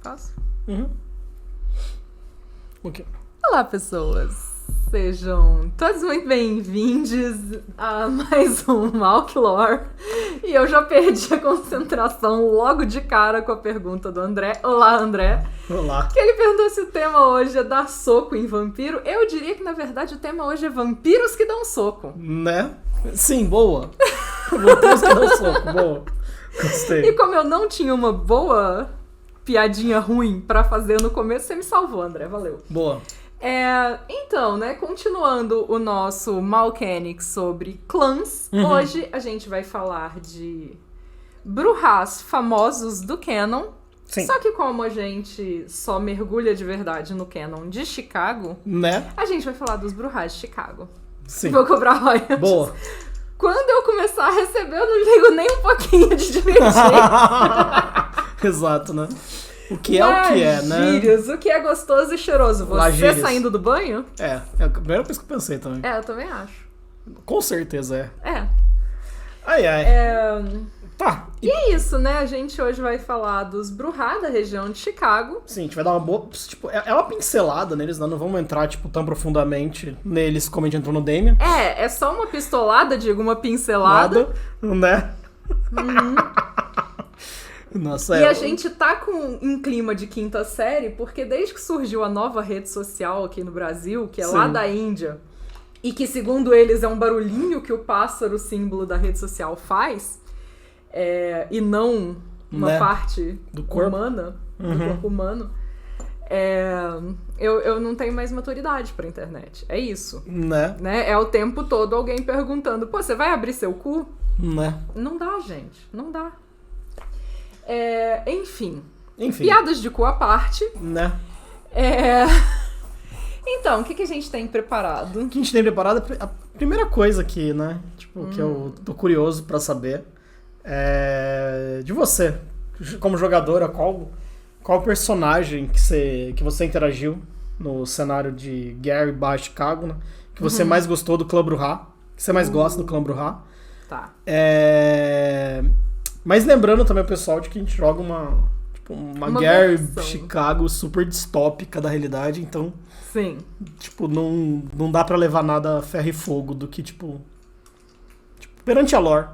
Posso? Uhum. Ok. Olá, pessoas. Sejam todos muito bem-vindos a mais um Malklore. E eu já perdi a concentração logo de cara com a pergunta do André. Olá, André. Olá. Que ele perguntou se o tema hoje é dar soco em vampiro. Eu diria que, na verdade, o tema hoje é vampiros que dão soco. Né? Sim, boa. Vampiros que dão soco, boa. Gostei. E como eu não tinha uma boa piadinha ruim pra fazer no começo, você me salvou, André. Valeu. Boa. Então, né, continuando o nosso Malkenic sobre clãs, hoje a gente vai falar de Brujahs famosos do canon. Sim. Só que como a gente só mergulha de verdade no canon de Chicago, Né? a gente vai falar dos Brujahs de Chicago. Sim. Vou cobrar royalties. Boa. Quando eu começar a receber, eu não ligo nem um pouquinho de divertir. Exato, né? O que é o que é, né? Gírias, o que é gostoso e cheiroso. Você Lagírias. saindo do banho? É a primeira coisa que eu pensei também. Eu também acho. Com certeza é. É. Ai. Tá. E é isso, né? A gente hoje vai falar dos Brujah da região de Chicago. Sim, a gente vai dar uma boa... Tipo, é uma pincelada neles, né? Não vamos entrar, tipo, tão profundamente neles como a gente entrou no Damien. É só uma pistolada, digo, uma pincelada. Né? Nossa, E a gente tá em clima de quinta série, porque desde que surgiu a nova rede social aqui no Brasil, que é lá Sim. da Índia, e que, segundo eles, é um barulhinho que o pássaro, símbolo da rede social, faz, e não uma Né? parte Do corpo. humana, do corpo humano, eu não tenho mais maturidade pra internet. É isso. Né? É o tempo todo alguém perguntando, pô, você vai abrir seu cu? Né? Não dá, gente. Não dá. Enfim. Piadas de cu à parte. Né? Então, o que a gente tem preparado? O que a gente tem preparado, a primeira coisa aqui, né? Tipo, que eu tô curioso pra saber é de você, como jogadora, qual personagem que você interagiu no cenário de Gary / Chicago, né? Que você mais gostou do clã Brujah, que você mais gosta do clã Brujah. Tá. Mas lembrando também o pessoal de que a gente joga uma Gary versão. Chicago super distópica da realidade, então, Sim. tipo, não dá pra levar nada a ferro e fogo do que, tipo perante a lore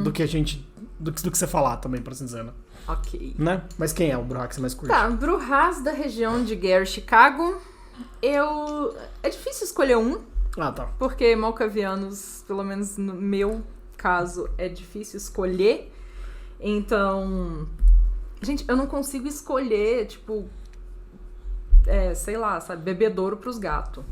do que a gente, do que você falar também, pra assim dizer, né? Ok. Né? Mas quem é o Brujah que você mais curte? Tá, Brujahs da região de Gary, Chicago. É difícil escolher um, Ah, tá. porque malkavianos, pelo menos no meu caso, é difícil escolher. Então, gente, eu não consigo escolher, tipo, sei lá, sabe, bebedouro pros gatos.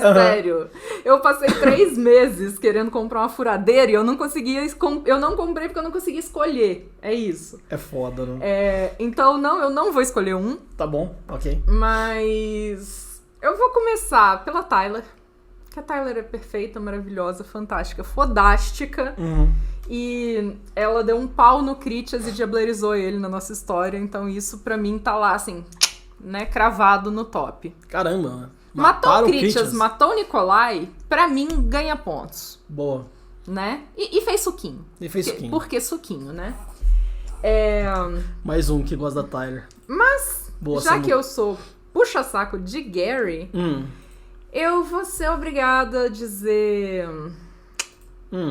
Sério. Eu passei 3 meses querendo comprar uma furadeira e eu não conseguia. Eu não comprei porque eu não conseguia escolher. É isso. É foda, né? Então, não, eu não vou escolher um. Tá bom, ok. Mas eu vou começar pela Tyler. Que a Tyler é perfeita, maravilhosa, fantástica, fodástica. E ela deu um pau no Critias e diablerizou ele na nossa história. Então isso pra mim tá lá, assim, né, cravado no top. Caramba, né? Matou o Mataram Critias, matou o Nikolai, pra mim ganha pontos, Boa. né? E fez suquinho. E fez suquinho. Por que suquinho, né? Mais um que gosta da Tyler. Mas, Boa, já Samu. que eu sou puxa-saco de Gary, eu vou ser obrigada a dizer...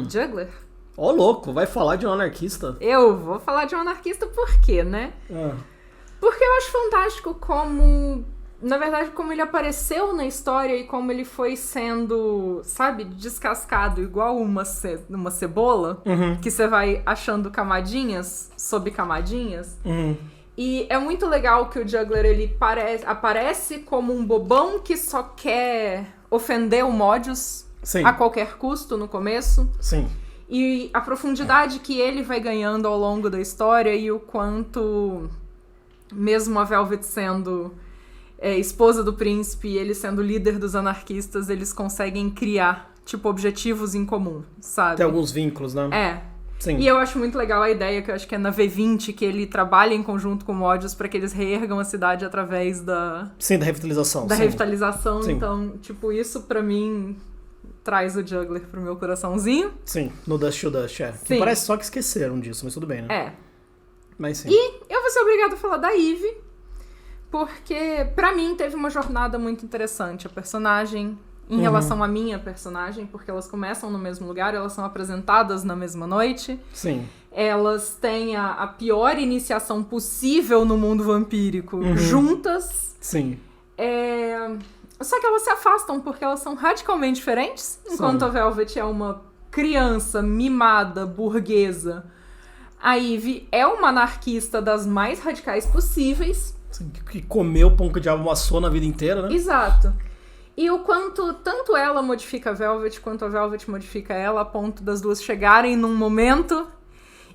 Juggler? Ó, louco, vai falar de um anarquista? Eu vou falar de um anarquista por quê, né? Porque eu acho fantástico como... Na verdade, como ele apareceu na história e como ele foi sendo, sabe, descascado igual uma cebola, que você vai achando camadinhas sobre camadinhas. E é muito legal que o Juggler, ele aparece como um bobão que só quer ofender o Modius Sim. a qualquer custo no começo. Sim. E a profundidade que ele vai ganhando ao longo da história e o quanto, mesmo a Velvet sendo esposa do príncipe e ele sendo líder dos anarquistas, eles conseguem criar, tipo, objetivos em comum, sabe? Tem alguns vínculos, né? Sim. E eu acho muito legal a ideia, que eu acho que é na V20, que ele trabalha em conjunto com o Modius pra que eles reergam a cidade através da... Sim, da revitalização. Da sim. revitalização. Sim. Então, tipo, isso pra mim traz o Juggler pro meu coraçãozinho. Sim, no Dust to Dust, Que Sim. parece só que esqueceram disso, mas tudo bem, né? Mas sim. E eu vou ser obrigada a falar da Eve, porque pra mim teve uma jornada muito interessante. A personagem, em relação à minha personagem, porque elas começam no mesmo lugar, elas são apresentadas na mesma noite. Sim. Elas têm a pior iniciação possível no mundo vampírico juntas. Sim. Só que elas se afastam porque elas são radicalmente diferentes. Enquanto a Velvet é uma criança mimada, burguesa, a Eve é uma anarquista das mais radicais possíveis. Sim, que comeu pão que o diabo amassou na vida inteira, né? Exato. E o quanto tanto ela modifica a Velvet, quanto a Velvet modifica ela, a ponto das duas chegarem num momento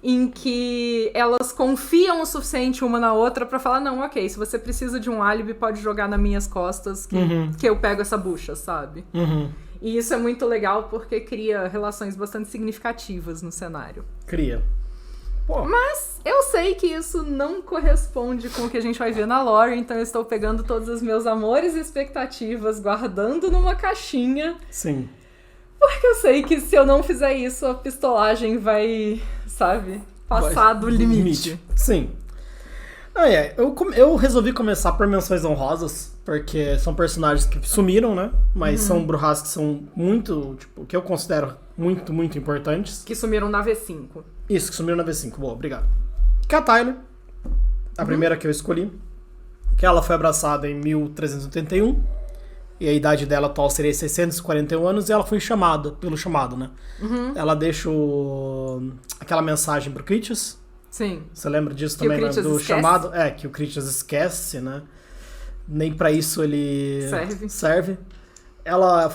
em que elas confiam o suficiente uma na outra pra falar, não, ok, se você precisa de um álibi, pode jogar nas minhas costas que eu pego essa bucha, sabe? E isso é muito legal porque cria relações bastante significativas no cenário. Cria. Pô. Mas eu sei que isso não corresponde com o que a gente vai ver na lore, então eu estou pegando todos os meus amores e expectativas, guardando numa caixinha. Sim. Porque eu sei que se eu não fizer isso, a pistolagem vai, sabe, passar do limite. Sim. Eu resolvi começar por menções honrosas, porque são personagens que sumiram, né? Mas são bruxas que são muito, tipo, que eu considero muito, muito importantes. Que sumiram na V5. Isso, que sumiram na V5. Boa, obrigado. Que é a Tyler, a primeira que eu escolhi, que ela foi abraçada em 1381, e a idade dela atual seria 641 anos, e ela foi chamada, pelo chamado, né? Ela deixa aquela mensagem pro Critias. Sim. Você lembra disso que também, né? Do esquece. chamado? Que o Critias esquece, né? Nem pra isso ele serve. Ela...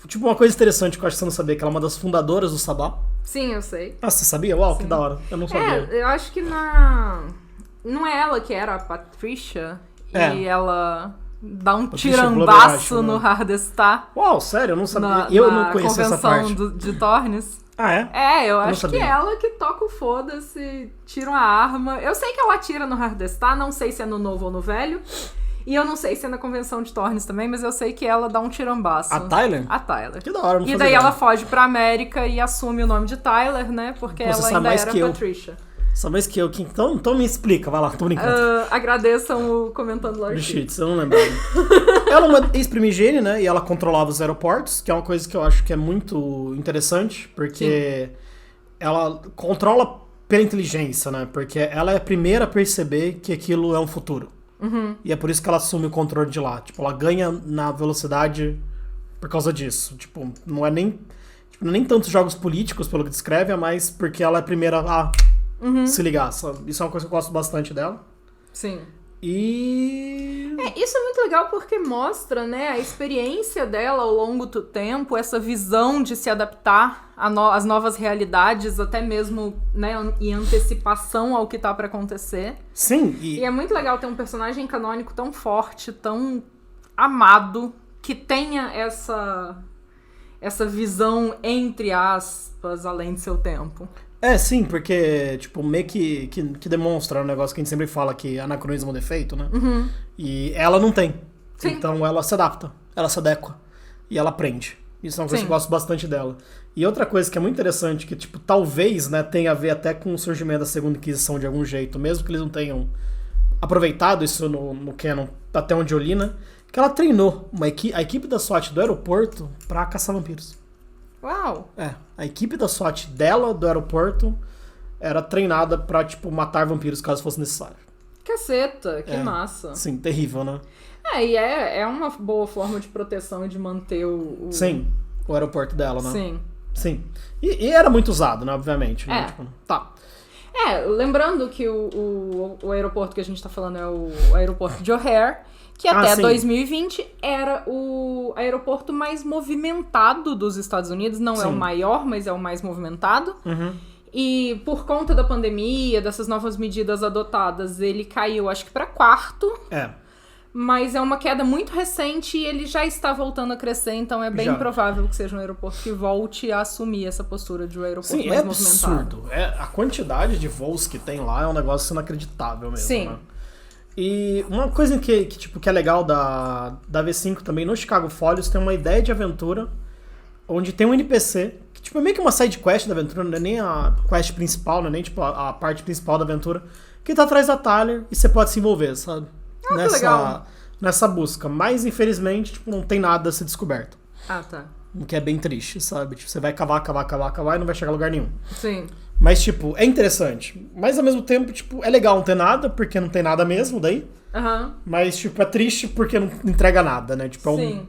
Tipo, uma coisa interessante que eu acho que você não sabia, que ela é uma das fundadoras do Sabá. Sim, eu sei. Ah, você sabia? Uau, que da hora. Eu não sabia. Eu acho que não é ela que era a Patricia, e ela dá um tirambaço no Hardestar. Uau, sério? Eu não sabia. Eu não conhecia essa parte. De Tornes. Ah, é? Eu acho que é ela que toca o foda-se, tira uma arma. Eu sei que ela atira no Hardestar, não sei se é no novo ou no velho. E eu não sei se é na convenção de Tornes também, mas eu sei que ela dá um tirambaço. A Tyler? A Tyler. Que da hora, não E daí ela foge pra América e assume o nome de Tyler, né? Porque ela ainda era Patricia. Só mais que eu. Então me explica, vai lá, tô brincando. Agradeçam o comentando Lord Cheats, eu não lembro. Ela é uma ex-primigênio, né? E ela controlava os aeroportos, que é uma coisa que eu acho que é muito interessante, porque ela controla pela inteligência, né? Porque ela é a primeira a perceber que aquilo é um futuro. E é por isso que ela assume o controle de lá. Tipo, ela ganha na velocidade por causa disso. Tipo, não é nem tantos jogos políticos, pelo que descreve, é mais porque ela é a primeira a se ligar. Isso é uma coisa que eu gosto bastante dela. Sim. E... isso é muito legal porque mostra, né, a experiência dela ao longo do tempo, essa visão de se adaptar às novas realidades, até mesmo, né, em antecipação ao que tá pra acontecer. Sim. E é muito legal ter um personagem canônico tão forte, tão amado, que tenha essa visão, entre aspas, além de seu tempo. Sim, porque, tipo, meio que demonstra um negócio que a gente sempre fala que anacronismo é um defeito, né? E ela não tem. Sim. Então ela se adapta, ela se adequa e ela aprende. Isso é uma coisa que eu gosto bastante dela. E outra coisa que é muito interessante, que, tipo, talvez, né, tenha a ver até com o surgimento da Segunda Inquisição de algum jeito, mesmo que eles não tenham aproveitado isso no canon, até onde eu li, né? Que ela treinou a equipe da SWAT do aeroporto pra caçar vampiros. Uau! A equipe da SWAT dela, do aeroporto, era treinada pra, tipo, matar vampiros caso fosse necessário. Caceta, que massa. Sim, terrível, né? E é uma boa forma de proteção e de manter o... Sim, o aeroporto dela, né? Sim. E era muito usado, né, obviamente. Né? Tipo, tá. Lembrando que o aeroporto que a gente tá falando é o aeroporto de O'Hare, que até 2020 era o aeroporto mais movimentado dos Estados Unidos. Não é o maior, mas é o mais movimentado. E por conta da pandemia, dessas novas medidas adotadas, ele caiu, acho que pra 4º. Mas é uma queda muito recente e ele já está voltando a crescer, então é bem provável que seja um aeroporto que volte a assumir essa postura de um aeroporto mais movimentado. Absurdo. A quantidade de voos que tem lá é um negócio inacreditável mesmo. Sim. Né? E uma coisa que é legal da V5 também, no Chicago Folios tem uma ideia de aventura onde tem um NPC que Tipo, é meio que uma side quest da aventura, não é nem a quest principal, não é nem tipo a parte principal da aventura, que tá atrás da Tyler e você pode se envolver, sabe? Que legal. Nessa busca. Mas, infelizmente, tipo, não tem nada a ser descoberto. Ah, tá. O que é bem triste, sabe? Tipo, você vai cavar e não vai chegar a lugar nenhum. Sim. Mas, tipo, é interessante. Mas, ao mesmo tempo, tipo, é legal não ter nada, porque não tem nada mesmo daí. Mas, tipo, é triste porque não entrega nada, né? Tipo, Sim.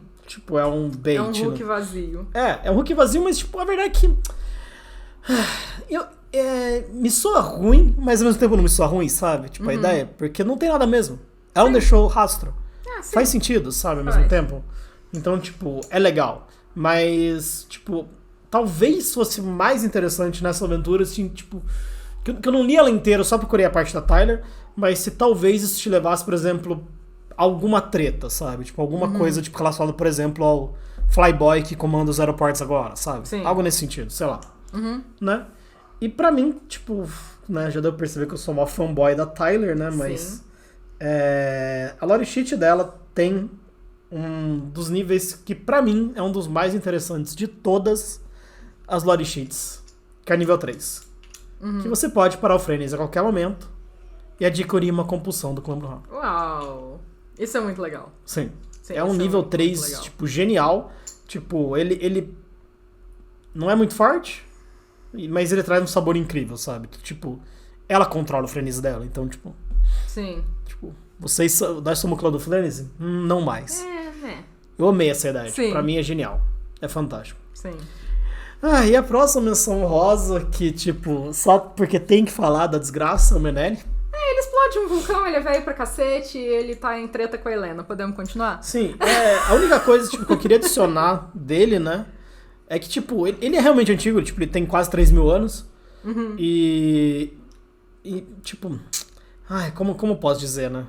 É um bait. É um hook né? vazio. É um hook vazio, mas, tipo, a verdade é que... me soa ruim, mas ao mesmo tempo não me soa ruim, sabe? Tipo, a ideia, porque não tem nada mesmo. Ela não deixou rastro. Faz sentido, sabe? Ao mesmo tempo. Então, tipo, é legal. Mas, tipo, talvez fosse mais interessante nessa aventura, assim, tipo... Que eu não li ela inteira, só procurei a parte da Tyler, mas se talvez isso te levasse, por exemplo, a alguma treta, sabe? Tipo, alguma coisa, tipo, relacionada, por exemplo, ao Flyboy que comanda os aeroportos agora, sabe? Sim. Algo nesse sentido, sei lá. Né? E pra mim, tipo, né, já deu pra perceber que eu sou maior fanboy da Tyler, né? Mas a lore sheet dela tem um dos níveis que pra mim é um dos mais interessantes de todas as lore sheets, que é nível 3. Que você pode parar o Frenes a qualquer momento e adquirir uma compulsão do clã Bruhá. Uau! Isso é muito legal. Sim. É um nível 3, tipo, genial. Tipo, ele não é muito forte, mas ele traz um sabor incrível, sabe? Tipo, ela controla o frenesi dela, então, tipo... Sim. Tipo, nós somos o clã do frenesi? Não mais. Eu amei essa ideia. Tipo, pra mim é genial. É fantástico. Sim. E a próxima menção rosa, que, tipo, só porque tem que falar da desgraça, o Menelik. Ele explode um vulcão, ele é velho pra cacete, ele tá em treta com a Helena. Podemos continuar? Sim. A única coisa, tipo, que eu queria adicionar dele, né? É que, tipo, ele é realmente antigo, tipo, ele tem quase 3.000 anos. E, tipo... como posso dizer, né?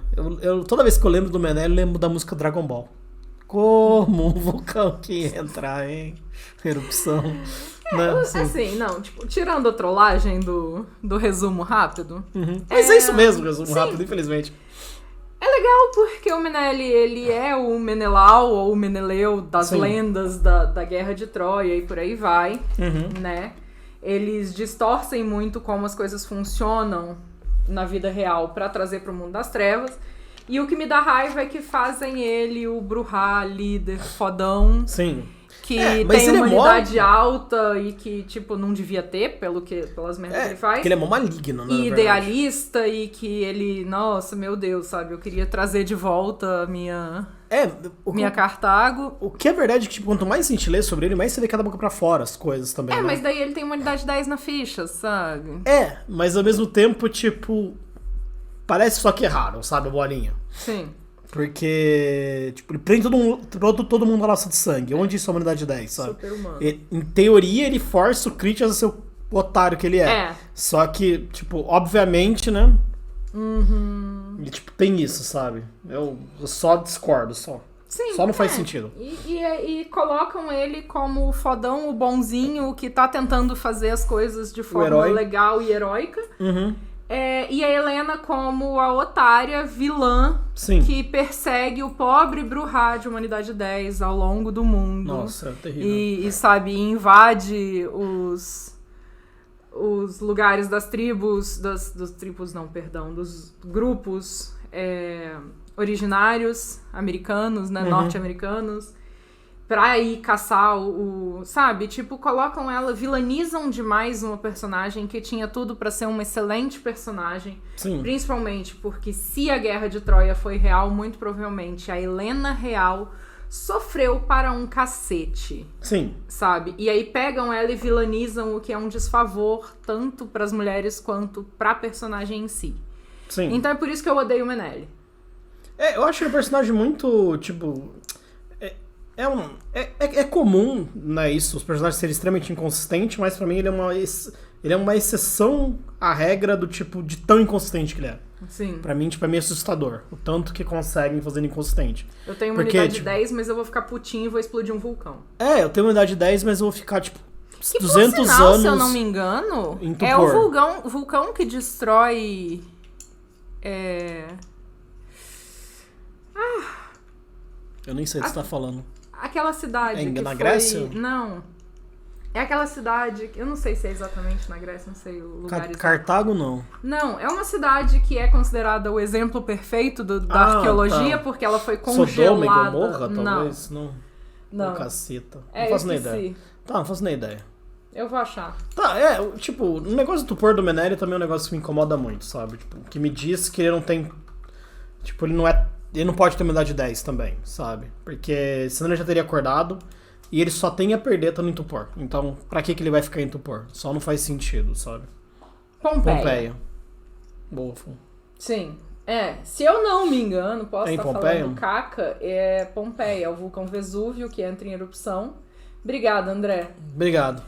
Toda vez que eu lembro do Menelik, eu lembro da música Dragon Ball. Como um vulcão que entra em erupção. Né? Assim, não, tipo, tirando a trollagem do resumo rápido. Mas é isso mesmo, o resumo rápido, infelizmente. É legal porque o Menelik, ele é o Menelau ou o Meneleu das lendas da Guerra de Troia e por aí vai, né? Eles distorcem muito como as coisas funcionam na vida real pra trazer pro mundo das trevas. E o que me dá raiva é que fazem ele o Bruhá líder fodão. Sim. Que tem uma idade alta e que, tipo, não devia ter, pelas merdas que ele faz. Que ele é mó maligno, né? E idealista e que ele... Nossa, meu Deus, sabe? Eu queria trazer de volta a minha Cartago. O que é verdade é que, tipo, quanto mais a gente lê sobre ele, mais você vê cada boca pra fora as coisas também, né? Mas daí ele tem uma unidade 10 na ficha, sabe? Mas ao mesmo tempo, tipo... Parece só que erraram, sabe, a bolinha. Sim. Porque, tipo, ele prende todo mundo na laça de sangue. Onde isso é uma unidade 10, sabe? Super humano. Em teoria, ele força o Critias a ser o otário que ele é. Só que, tipo, obviamente, né? Ele, tipo, tem isso, sabe? Eu só discordo, só. Sim, só não faz sentido. E colocam ele como o fodão, o bonzinho, que tá tentando fazer as coisas de forma legal e heróica. E a Helena como a otária vilã que persegue o pobre Bruhá de Humanidade 10 ao longo do mundo. Nossa, é terrível. E sabe, invade os lugares das tribos, dos grupos originários americanos, né, norte-americanos, pra ir caçar sabe? Tipo, colocam ela, vilanizam demais uma personagem que tinha tudo pra ser uma excelente personagem. Sim. Principalmente porque se a Guerra de Troia foi real, muito provavelmente a Helena real sofreu para um cacete. Sim. Sabe? E aí pegam ela e vilanizam, o que é um desfavor tanto pras mulheres quanto pra personagem em si. Sim. Então é por isso que eu odeio o Menelik. Eu acho ele um personagem muito, tipo... É comum, né, isso, os personagens serem extremamente inconsistentes, mas pra mim ele é uma exceção à regra do tipo de tão inconsistente que ele é. Sim. Pra mim, tipo, é meio assustador. O tanto que conseguem fazer ele inconsistente. Eu tenho uma unidade 10, mas eu vou ficar putinho e vou explodir um vulcão. Eu tenho uma unidade 10, mas eu vou ficar, tipo, que 200 por sinal, anos... se eu não me engano, é o vulcão que destrói... Eu nem sei o que você tá falando. Aquela cidade que na foi... Grécia? Não. É aquela cidade, eu não sei se é exatamente na Grécia, não sei o lugar exato. Cartago, não. Não, é uma cidade que é considerada o exemplo perfeito da arqueologia, porque ela foi congelada. Sodoma e Gomorra, talvez? Não. Caceta. Não faço nem ideia. Tá, não faço nem ideia. Eu vou achar. Tá, tipo, o negócio do Tupor do Menelik também é um negócio que me incomoda muito, sabe? Tipo, que me diz que ele não tem... Tipo, ele não pode ter uma idade de 10 também, sabe? Porque senão ele já teria acordado e ele só tem a perder estando em Tupor. Então, pra que ele vai ficar em Tupor? Só não faz sentido, sabe? Pompeia. Boa, Fum. Sim. Se eu não me engano, posso estar Pompeia? falando caca, é Pompeia, é o vulcão Vesúvio que entra em erupção. Obrigada, André. Obrigado.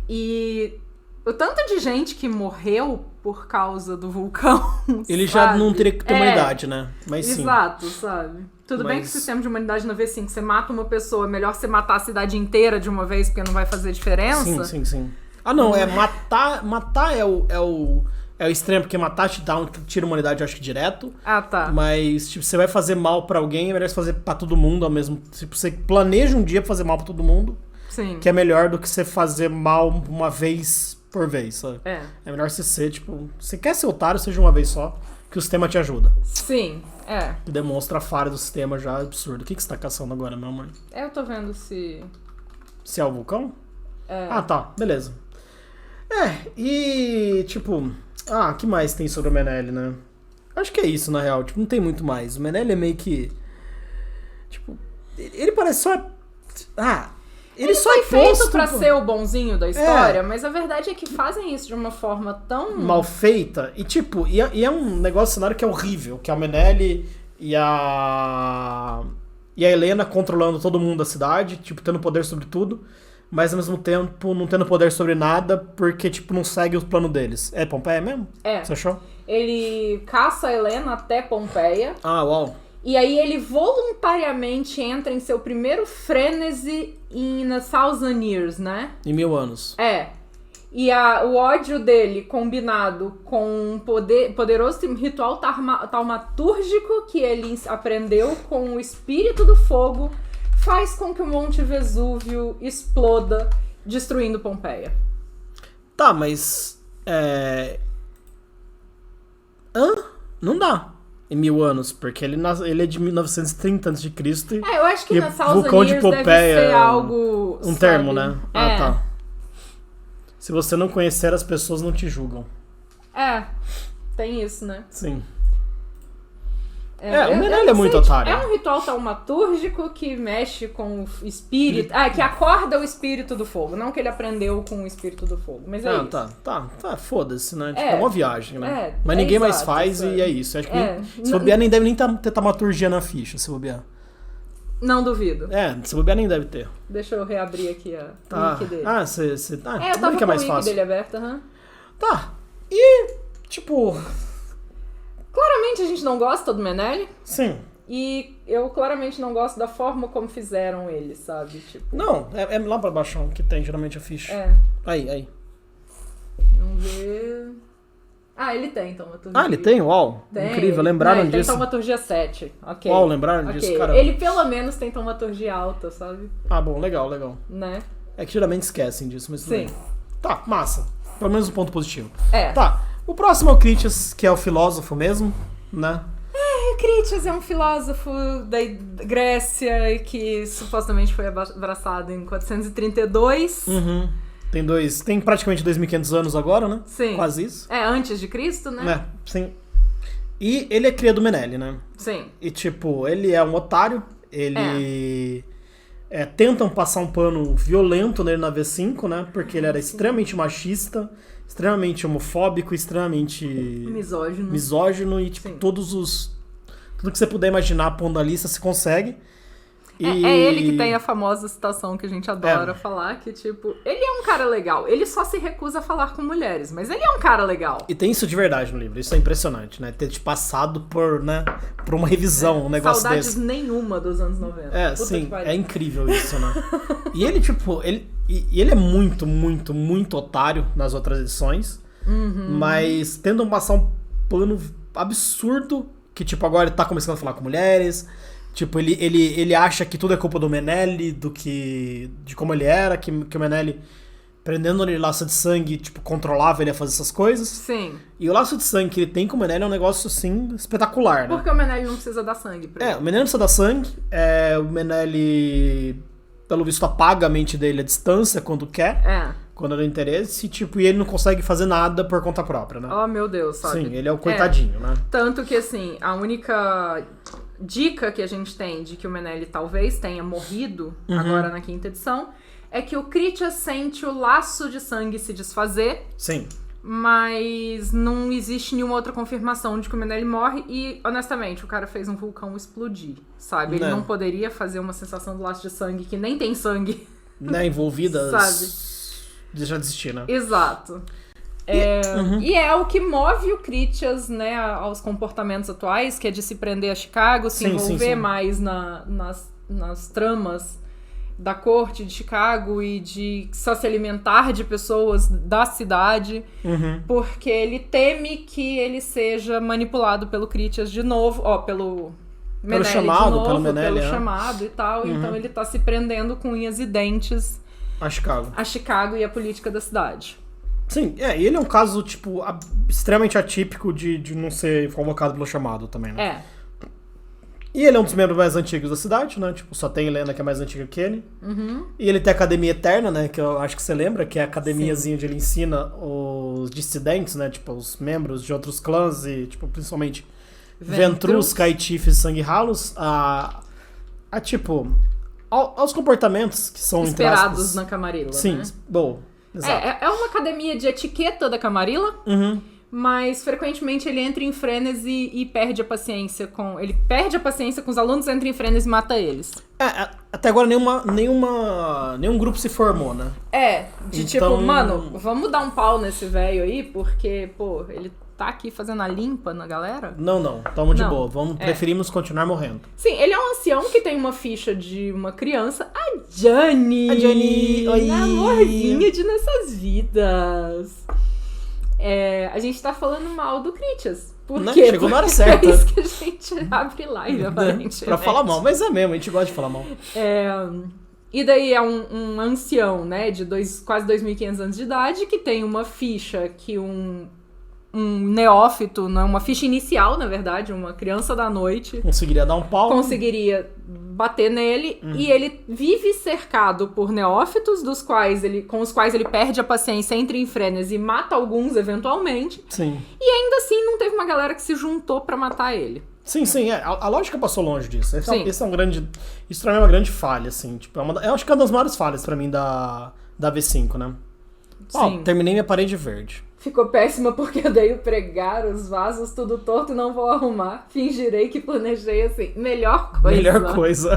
E o tanto de gente que morreu por causa do vulcão, ele sabe? já não teria que ter uma idade, né? Mas sim. Exato, sabe? Tudo bem que o sistema de humanidade na V5, você mata uma pessoa, é melhor você matar a cidade inteira de uma vez, porque não vai fazer diferença. Sim. Ah, não, matar é o extremo, porque matar tira a humanidade, eu acho que direto. Ah, tá. Mas, tipo, você vai fazer mal pra alguém, é melhor você fazer pra todo mundo ao mesmo tempo. Tipo, você planeja um dia pra fazer mal pra todo mundo. Sim. Que é melhor do que você fazer mal uma vez por vez, sabe? É melhor você ser, tipo... Você quer ser otário, seja uma vez só, que o sistema te ajuda. Sim, Que demonstra a falha do sistema já absurdo. O que você tá caçando agora, meu amor? Eu tô vendo se... Se é o vulcão? Ah, tá. Beleza. E, tipo... que mais tem sobre o Menelik, né? Acho que é isso, na real. Tipo, não tem muito mais. O Menelik é meio que... Tipo... Ele parece só... Ele só foi feito pra ser o bonzinho da história, mas a verdade é que fazem isso de uma forma tão... mal feita. E, tipo... E é um negócio, cenário que é horrível. Que é o Menelik e a Helena controlando todo mundo da cidade. Tipo, tendo poder sobre tudo. Mas, ao mesmo tempo, não tendo poder sobre nada, porque, tipo, não segue o plano deles. É Pompeia mesmo? Você achou? Ele caça a Helena até Pompeia. Uau. E aí ele voluntariamente entra em seu primeiro frenesi in a thousand years, né? Em 1000 anos. E o ódio dele, combinado com um poderoso ritual taumatúrgico que ele aprendeu com o espírito do fogo, faz com que o Monte Vesúvio exploda, destruindo Pompeia. Tá, mas... Não dá. Em 1000 anos, porque ele é de 1930 a.C. Eu acho que na Thousand vulcão Years de Pompeia deve ser algo... Um termo, né? Tá. Se você não conhecer, as pessoas não te julgam. Tem isso, né? Sim. O Menelik é muito otário. É um ritual taumatúrgico que mexe com o espírito... que acorda o espírito do fogo. Não que ele aprendeu com o espírito do fogo, mas isso. Tá, foda-se, né? Tipo, é uma viagem, né? Mas ninguém exato, mais faz e é isso. Acho que se bobear, nem deve nem ter taumaturgia na ficha, se bobear. Não duvido. Se bobear, nem deve ter. Deixa eu reabrir aqui o link dele. Você... eu tava com o link dele aberto, Tá. E, tipo... Claramente a gente não gosta do Menelik. Sim. E eu claramente não gosto da forma como fizeram ele, sabe? Tipo... Não, é lá pra baixo que tem geralmente a ficha. Aí. Vamos ver... ele tem taumaturgia. Ele tem? Uau. Tem. Incrível, lembraram disso. Ele tem taumaturgia 7. Ok. Uau, lembraram disso, cara. Ele pelo menos tem taumaturgia alta, sabe? Bom, legal. Né? É que geralmente esquecem disso, mas tudo bem. Tá, massa. Pelo menos um ponto positivo. Tá. O próximo é o Critias, que é o filósofo mesmo, né? O Critias é um filósofo da Grécia e que supostamente foi abraçado em 432. Tem praticamente 2.500 anos agora, né? Sim. Quase isso. Antes de Cristo, né? Sim. E ele é cria do Menelik, né? Sim. E, tipo, ele é um otário, ele... tentam passar um pano violento nele na V5, né? Porque ele era extremamente machista, extremamente homofóbico, extremamente... misógino e, tipo, tudo que você puder imaginar pondo a lista se consegue. É ele que tem a famosa citação que a gente adora falar, que, tipo, ele é um cara legal, ele só se recusa a falar com mulheres, mas ele é um cara legal. E tem isso de verdade no livro, isso é impressionante, né? Ter passado por uma revisão, um negócio saudades desse. nenhuma dos anos 90. Sim, é incrível isso, né? E ele, tipo, ele é muito, muito, muito otário nas outras edições, mas tentam passar um pano absurdo, que, tipo, agora ele tá começando a falar com mulheres... Tipo, ele acha que tudo é culpa do Menelik, de como ele era, que o Menelik, prendendo ele laço de sangue, tipo, controlava ele a fazer essas coisas. Sim. E o laço de sangue que ele tem com o Menelik é um negócio, assim, espetacular, né? Porque o Menelik não precisa dar sangue pra ele. O Menelik não precisa dar sangue, o Menelik, pelo visto, apaga a mente dele à distância quando quer. Quando dá interesse, tipo, e ele não consegue fazer nada por conta própria, né? Oh, meu Deus, sabe? Sim, ele é o coitadinho, né? Tanto que, assim, a única dica que a gente tem de que o Menelik talvez tenha morrido agora na 5ª edição é que o Critias sente o laço de sangue se desfazer. Sim. Mas não existe nenhuma outra confirmação de que o Menelik morre e, honestamente, o cara fez um vulcão explodir, sabe? Ele não poderia fazer uma sensação do laço de sangue que nem tem sangue. Né, envolvidas. Sabe? Deixa de existir, né? Exato. E é o que move o Critias, né, aos comportamentos atuais, que é de se prender a Chicago, se envolver mais nas tramas da corte de Chicago e de só se alimentar de pessoas da cidade, porque ele teme que ele seja manipulado pelo Critias de novo, pelo Menelik chamado, de novo, pelo Menelik, chamado e tal, então ele tá se prendendo com unhas e dentes a Chicago e a política da cidade. Sim, e ele é um caso, tipo, extremamente atípico de não ser convocado pelo chamado também, né? E ele é um dos membros mais antigos da cidade, né? Tipo, só tem Helena que é mais antiga que ele. E ele tem a Academia Eterna, né? Que eu acho que você lembra, que é a academiazinha onde ele ensina os dissidentes, né? Tipo, os membros de outros clãs e, tipo, principalmente Ventrus, Caitifes e Sanguehalos aos comportamentos que são esperados na Camarilla, sim, né? Bom, exato. É uma academia de etiqueta da Camarilla, mas frequentemente ele entra em frenesi e perde a paciência com... Ele perde a paciência com os alunos, entra em frenesi e mata eles. Até agora nenhum grupo se formou, né? Tipo, mano, vamos dar um pau nesse velho aí, porque, pô, ele tá aqui fazendo a limpa na galera? Não, tamo de boa. Preferimos continuar morrendo. Sim, ele é um ancião que tem uma ficha de uma criança. A Johnny! Oi! Amorzinha de nossas vidas. A gente tá falando mal do Critias. Por quê? Chegou na hora certa. É isso que a gente abre live, aparentemente. Pra falar mal, mas é mesmo, a gente gosta de falar mal. E daí é um ancião, né, de quase 2.500 anos de idade, que tem uma ficha que um neófito, uma ficha inicial, na verdade, uma criança da noite... Conseguiria dar um pau. Conseguiria bater nele, e ele vive cercado por neófitos, com os quais ele perde a paciência, entra em frenesi e mata alguns eventualmente. Sim. E ainda assim não teve uma galera que se juntou pra matar ele. Sim, a lógica passou longe disso. Isso pra mim é uma grande falha, assim. Tipo, eu acho que é uma das maiores falhas pra mim da V5, né? Sim. Terminei minha parede verde. Ficou péssima porque eu dei o pregar, os vasos tudo torto e não vou arrumar. Fingirei que planejei assim. Melhor coisa.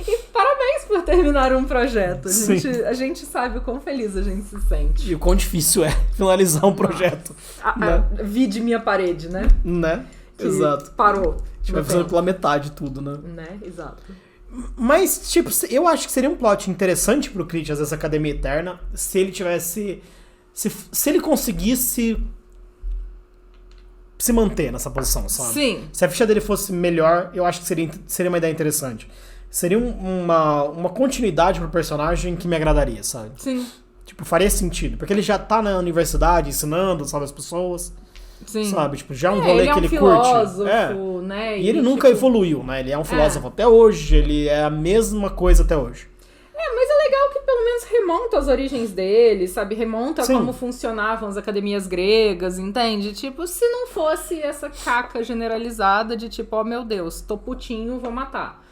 E parabéns por terminar um projeto. A gente sabe o quão feliz a gente se sente. E o quão difícil é finalizar um projeto. Né? Vide minha parede, né? Né? Exato. Parou. A gente vai fazendo pela metade tudo, né? Né? Exato. Mas, tipo, eu acho que seria um plot interessante pro Critias, essa Academia Eterna, se ele tivesse... Se ele conseguisse se manter nessa posição, sabe? Sim. Se a ficha dele fosse melhor, eu acho que seria uma ideia interessante. Seria uma continuidade pro personagem que me agradaria, sabe? Sim. Tipo, faria sentido. Porque ele já tá na universidade ensinando, sabe, as pessoas. Sim. Sabe? Tipo, já é um rolê que ele filósofo, curte. Né? E ele nunca evoluiu, né? Ele é um filósofo até hoje, ele é a mesma coisa até hoje. Mas é legal que pelo menos remonta às origens dele, sabe? Remonta como funcionavam as academias gregas, entende? Tipo, se não fosse essa caca generalizada de tipo, oh meu Deus, tô putinho, vou matar.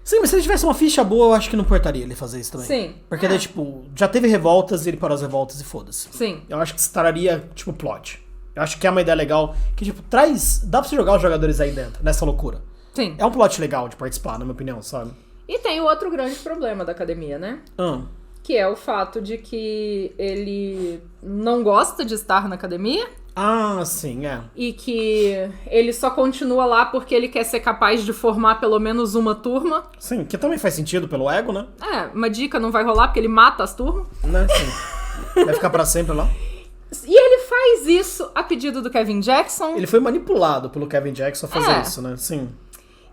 Sim, mas se ele tivesse uma ficha boa, eu acho que não importaria ele fazer isso também. Sim. Porque daí, tipo, já teve revoltas e ele parou as revoltas e foda-se. Sim. Eu acho que se traria, tipo, plot. Eu acho que é uma ideia legal que, tipo, dá pra você jogar os jogadores aí dentro, nessa loucura. Sim. É um plot legal de participar, na minha opinião, sabe? E tem o outro grande problema da academia, né? Que é o fato de que ele não gosta de estar na academia. Sim, E que ele só continua lá porque ele quer ser capaz de formar pelo menos uma turma. Sim, que também faz sentido pelo ego, né? Uma dica não vai rolar porque ele mata as turmas. Né, sim. Vai ficar pra sempre lá. E ele faz isso a pedido do Kevin Jackson. Ele foi manipulado pelo Kevin Jackson a fazer isso, né? Sim.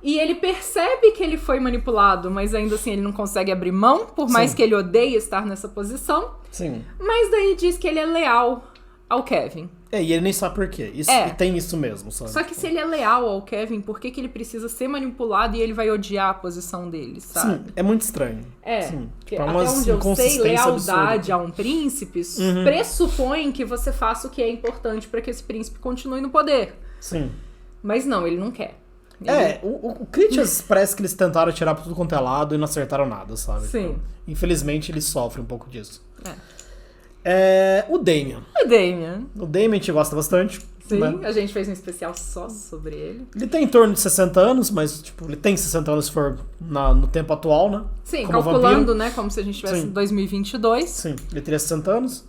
E ele percebe que ele foi manipulado, mas ainda assim ele não consegue abrir mão, por mais que ele odeie estar nessa posição. Sim. Mas daí diz que ele é leal ao Kevin. E ele nem sabe por quê. E tem isso mesmo, sabe? Só que se ele é leal ao Kevin, por que ele precisa ser manipulado e ele vai odiar a posição dele, sabe? Sim, é muito estranho. Sim, até onde eu sei, lealdade a um príncipe pressupõe que você faça o que é importante pra que esse príncipe continue no poder. Sim. Mas não, ele não quer. O Critias parece que eles tentaram tirar por tudo quanto é lado e não acertaram nada, sabe? Sim. Então, infelizmente, ele sofre um pouco disso. O Damian. O Damian a gente gosta bastante. Sim, né? A gente fez um especial só sobre ele. Ele tem em torno de 60 anos, mas tipo, ele tem 60 anos se for no tempo atual, né? Sim, como calculando, vampiro. né? Como se a gente estivesse em 2022. Sim, ele teria 60 anos.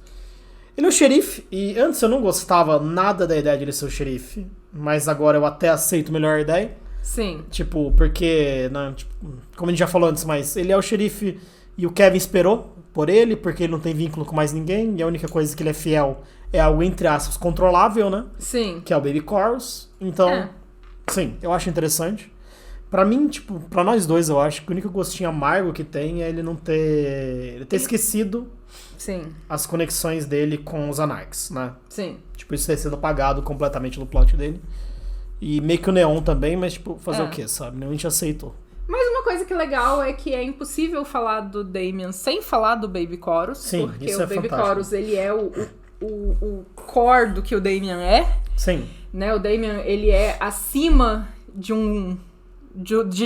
Ele é o xerife, e antes eu não gostava nada da ideia de ele ser o xerife, mas agora eu até aceito melhor a ideia. Sim. Tipo, porque, né, tipo, como a gente já falou antes, mas ele é o xerife e o Kevin esperou por ele, porque ele não tem vínculo com mais ninguém, e a única coisa que ele é fiel é algo, entre aspas, controlável, né? Sim. Que é o Baby Chorus. Então, sim, eu acho interessante. Pra mim, tipo, pra nós dois, eu acho que o único gostinho amargo que tem é ele não ter... Ele ter esquecido as conexões dele com os Anarchs, né? Sim. Tipo, isso ter sido apagado completamente no plot dele. E meio que o Neon também, mas, tipo, fazer o quê, sabe? A gente aceitou. Mas uma coisa que é legal é que é impossível falar do Damian sem falar do Baby Chorus. Sim, porque isso o é Baby fantástico. Chorus, ele é o core do que o Damian é. Sim. Né? O Damian, ele é acima de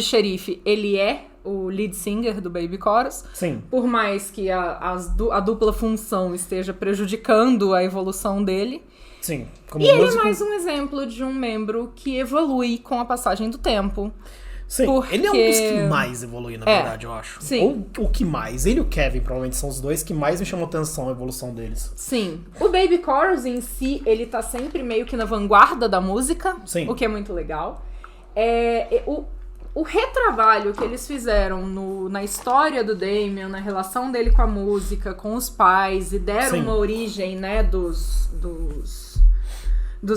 xerife. Ele é o lead singer do Baby Chorus. Sim. Por mais que a dupla função esteja prejudicando a evolução dele. Sim. Como músico... ele é mais um exemplo de um membro que evolui com a passagem do tempo. Sim, porque... ele é um dos que mais evolui, na verdade, eu acho. Sim. Ou o que mais. Ele e o Kevin, provavelmente, são os dois que mais me chamam atenção a evolução deles. Sim. O Baby Chorus em si, ele tá sempre meio que na vanguarda da música. Sim. O que é muito legal. O retrabalho que eles fizeram na história do Damian, na relação dele com a música, com os pais, e deram uma origem, né, dos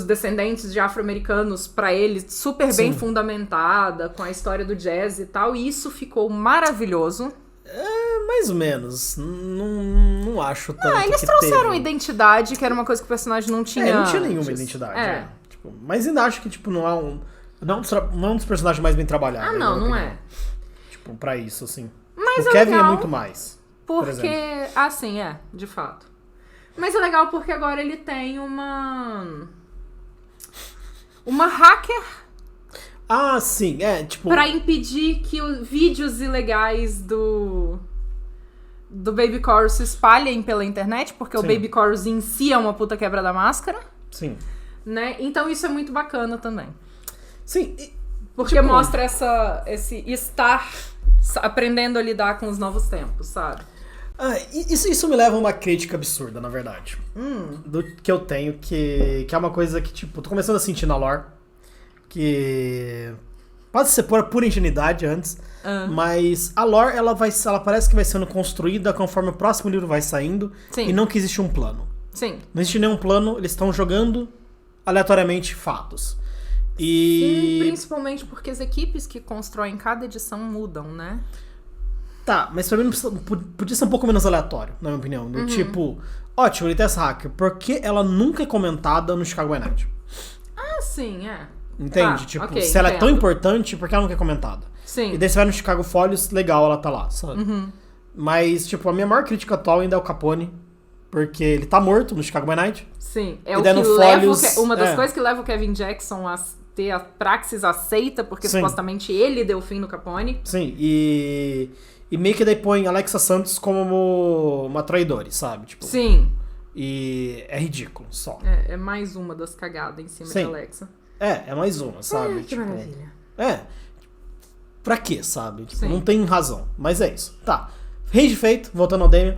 descendentes de afro-americanos pra ele super bem fundamentada, com a história do jazz e tal, e isso ficou maravilhoso. Mais ou menos. Não acho tanto. Eles trouxeram identidade, que era uma coisa que o personagem não tinha. Não tinha nenhuma identidade. Tipo, mas ainda acho que tipo, não é um dos personagens mais bem trabalhados. Não é. Tipo, pra isso, assim. Mas o Kevin é muito mais. Porque, assim, de fato. Mas é legal porque agora ele tem uma hacker. Sim, tipo... Pra impedir que os vídeos ilegais do Baby Chorus se espalhem pela internet, porque o Baby Chorus em si é uma puta quebra da máscara. Sim. Né? Então isso é muito bacana também. Sim. Porque mostra esse estar aprendendo a lidar com os novos tempos, sabe? Isso me leva a uma crítica absurda, na verdade. Do que eu tenho, que é uma coisa que, tipo, tô começando a sentir na lore. Que pode ser por pura ingenuidade antes, mas a lore, ela parece que vai sendo construída conforme o próximo livro vai saindo. Sim. E não que existe um plano. Sim. Não existe nenhum plano, eles estão jogando aleatoriamente fatos. Sim, principalmente porque as equipes que constroem cada edição mudam, né? Tá, mas pra mim podia ser um pouco menos aleatório, na minha opinião. Do tipo, ótimo, ele tem essa hacker, por que ela nunca é comentada no Chicago by Night? Sim, Entende? Se ela é tão importante, por que ela nunca é comentada? Sim. E daí você vai no Chicago Folios, legal, ela tá lá, sabe? Mas, tipo, a minha maior crítica atual ainda é o Capone, porque ele tá morto no Chicago by Night. Sim, o que leva uma das coisas que leva o Kevin Jackson a ter a praxis aceita, porque supostamente ele deu fim no Capone. Sim, e meio que daí põe Alexa Santos como uma traidora, sabe? Tipo, sim. E é ridículo, só. É mais uma das cagadas em cima de Alexa. É mais uma, sabe? Que maravilha. Pra quê, sabe? Tipo, não tem razão, mas é isso. Tá, rage feito, voltando ao Damian.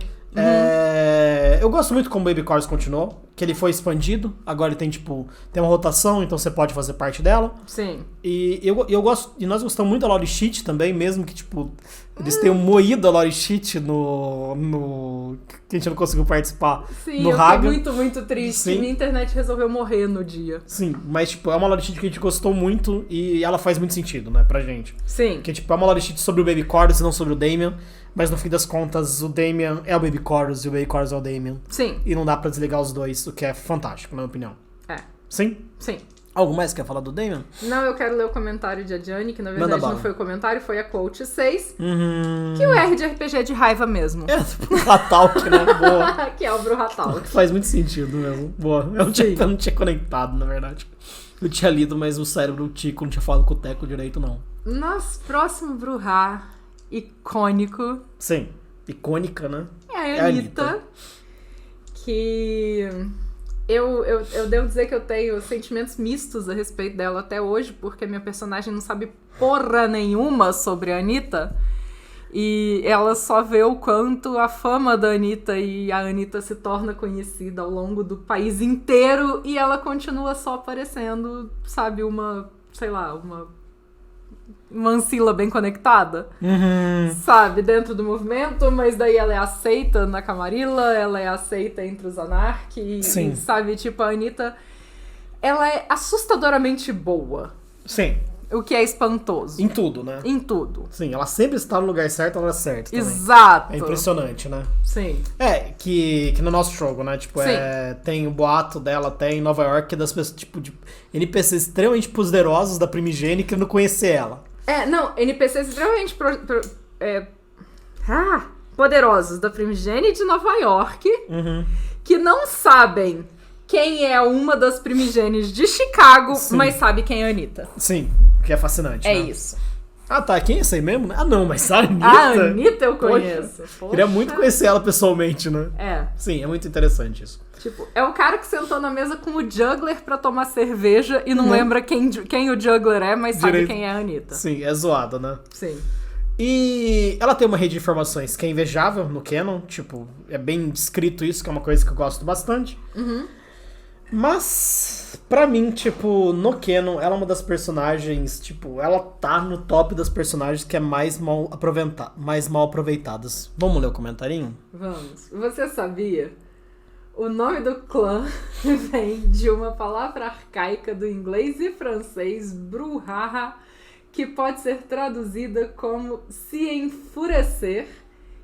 Eu gosto muito como o Baby Chorus continuou. que ele foi expandido. Agora ele tem, tipo, tem uma rotação, então você pode fazer parte dela. Sim. E eu gosto, e nós gostamos muito da Lore Sheet também, mesmo que, tipo, eles tenham moído a Lore Sheet no que a gente não conseguiu participar. Sim, no eu Haga. fiquei muito, muito triste. Sim. Minha internet resolveu morrer no dia. Sim, mas, tipo, é uma Lore Sheet que a gente gostou muito e ela faz muito sentido, né, pra gente. Sim. Porque, tipo, é uma Lore Sheet sobre o Baby Chorus e não sobre o Damian. Mas no fim das contas, o Damian é o Baby Chorus e o Baby Chorus é o Damian. Sim. E não dá pra desligar os dois, o que é fantástico, na minha opinião. É. Sim? Sim. Algo mais que quer falar do Damian? Não, eu quero ler o comentário de Adjane, que na Manda verdade bala. não foi o comentário, foi a quote 6. Que o R de RPG é de raiva mesmo. É, tipo, Hatalk, né? Boa. Que é o Bruhatalk. Faz muito sentido mesmo. Boa. Eu não tinha conectado, na verdade. Eu tinha lido, mas o cérebro, o Tico, não tinha falado com o Teco direito, não. Nosso próximo Bruhá icônico. Sim. Icônica, né? É a Anitta. Que eu devo dizer que eu tenho sentimentos mistos a respeito dela até hoje, porque minha personagem não sabe porra nenhuma sobre a Anitta. E ela só vê o quanto a fama da Anitta e a Anitta se torna conhecida ao longo do país inteiro e ela continua só aparecendo, sabe, uma ancila bem conectada, sabe, dentro do movimento, mas daí ela é aceita na Camarilla, ela é aceita entre os Anark, Sim. e, sabe, tipo, a Anitta, ela é assustadoramente boa. Sim. O que é espantoso. Em tudo, né? Em tudo. Sim, ela sempre está no lugar certo, ela é certa também. Exato. É impressionante, né? Sim. É, que no nosso jogo, né? Tipo, tem o boato dela até em Nova York das pessoas, tipo, de NPCs extremamente poderosos da Primigene querendo conhecer ela. NPCs extremamente poderosos da Primigene de Nova York, que não sabem quem é uma das Primigenes de Chicago, Sim. mas sabe quem é a Anitta. Sim, que é fascinante, É né? isso. Ah, tá, quem é essa aí mesmo? Ah, não, mas a Anitta... A Anitta eu conheço. Poxa, queria muito conhecer ela pessoalmente, né? É. Sim, é muito interessante isso. Tipo, é o cara que sentou na mesa com o Juggler pra tomar cerveja e não lembra quem o Juggler é, mas sabe quem é a Anitta. Sim, é zoado, né? Sim. E ela tem uma rede de informações que é invejável no canon, tipo, é bem descrito isso, que é uma coisa que eu gosto bastante. Mas, pra mim, tipo, no canon, ela é uma das personagens, tipo, ela tá no top das personagens que é mais mal aproveitadas. Vamos ler o comentarinho? Vamos. Você sabia? O nome do clã vem de uma palavra arcaica do inglês e francês, brouhaha, que pode ser traduzida como se enfurecer,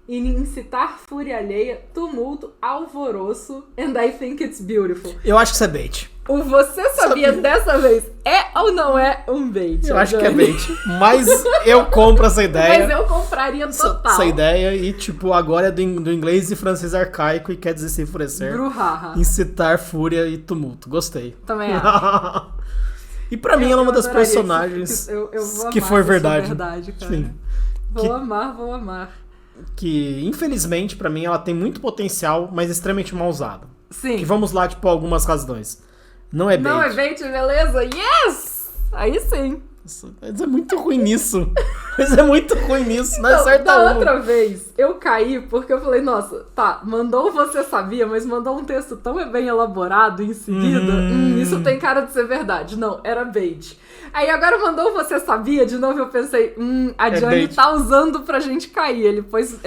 incitar fúria alheia, tumulto, alvoroço, and I think it's beautiful. Eu acho que isso é bait. O você sabia dessa vez é ou não é um bait? Eu acho que é bait. Mas eu compro essa ideia. Mas eu compraria total. Essa ideia e, tipo, agora é do inglês e francês arcaico e quer dizer se enfurecer. Brouhaha. Incitar fúria e tumulto. Gostei. Também acho. E pra mim ela é uma das personagens que foi verdade. Cara. Sim. Vou amar. Que, infelizmente, pra mim, ela tem muito potencial, mas extremamente mal usada. Sim. Que vamos lá, tipo, algumas razões. Não é bait. Não é bait, beleza? Yes! Aí sim. Mas é muito ruim nisso. Não Então, acerta da uma. outra vez, eu caí porque eu falei, nossa, tá, mandou você sabia, mas mandou um texto tão bem elaborado em seguida. Isso tem cara de ser verdade. Não, era bait. Aí agora mandou você sabia, de novo eu pensei, a Johnny tá usando pra gente cair. Ele pôs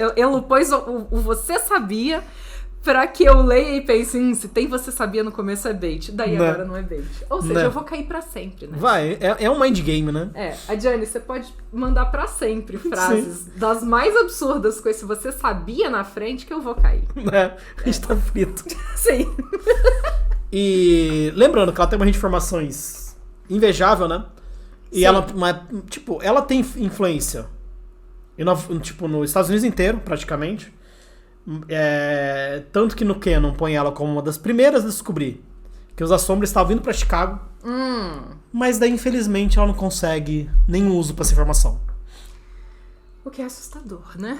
o você sabia pra que eu leia e pense, se tem você sabia no começo é bait. Daí agora não é bait. Ou seja, eu vou cair pra sempre, né? Vai, é um mind game, né? A Johnny, você pode mandar pra sempre frases das mais absurdas com esse você sabia na frente que eu vou cair. A gente tá frito. Sim. E lembrando que ela tem uma rede de informações invejável, né? E ela tem influência. Nos Estados Unidos inteiro, praticamente. Tanto que no canon põe ela como uma das primeiras a descobrir que os Assombros estavam vindo pra Chicago. Mas daí, infelizmente, ela não consegue nenhum uso pra essa informação. O que é assustador, né?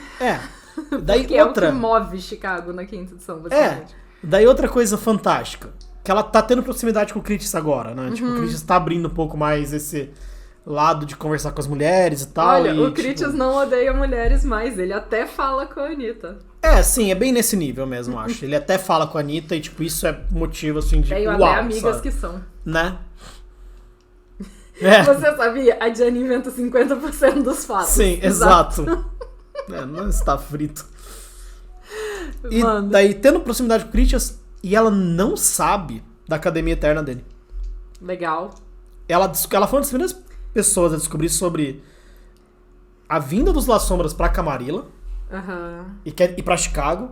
Daí Porque outra... é o que move Chicago na quinta edição, basicamente. Daí outra coisa fantástica, que ela tá tendo proximidade com o Critics agora, né? Tipo, o Critics tá abrindo um pouco mais esse lado de conversar com as mulheres e tal. Olha, o Critics não odeia mulheres mais, ele até fala com a Anitta. Sim, é bem nesse nível mesmo, acho. Ele até fala com a Anitta e, tipo, isso é motivo, assim, de Tenho uau, até amigas sabe? que são. Né? Você sabia? A Jenny inventa 50% dos fatos. Sim, exato. Não está frito. E Mano. daí, tendo proximidade com Critias, e ela não sabe da Academia Eterna dele. Legal. Ela foi uma das primeiras pessoas a descobrir sobre a vinda dos La Sombras pra Camarilla e pra Chicago,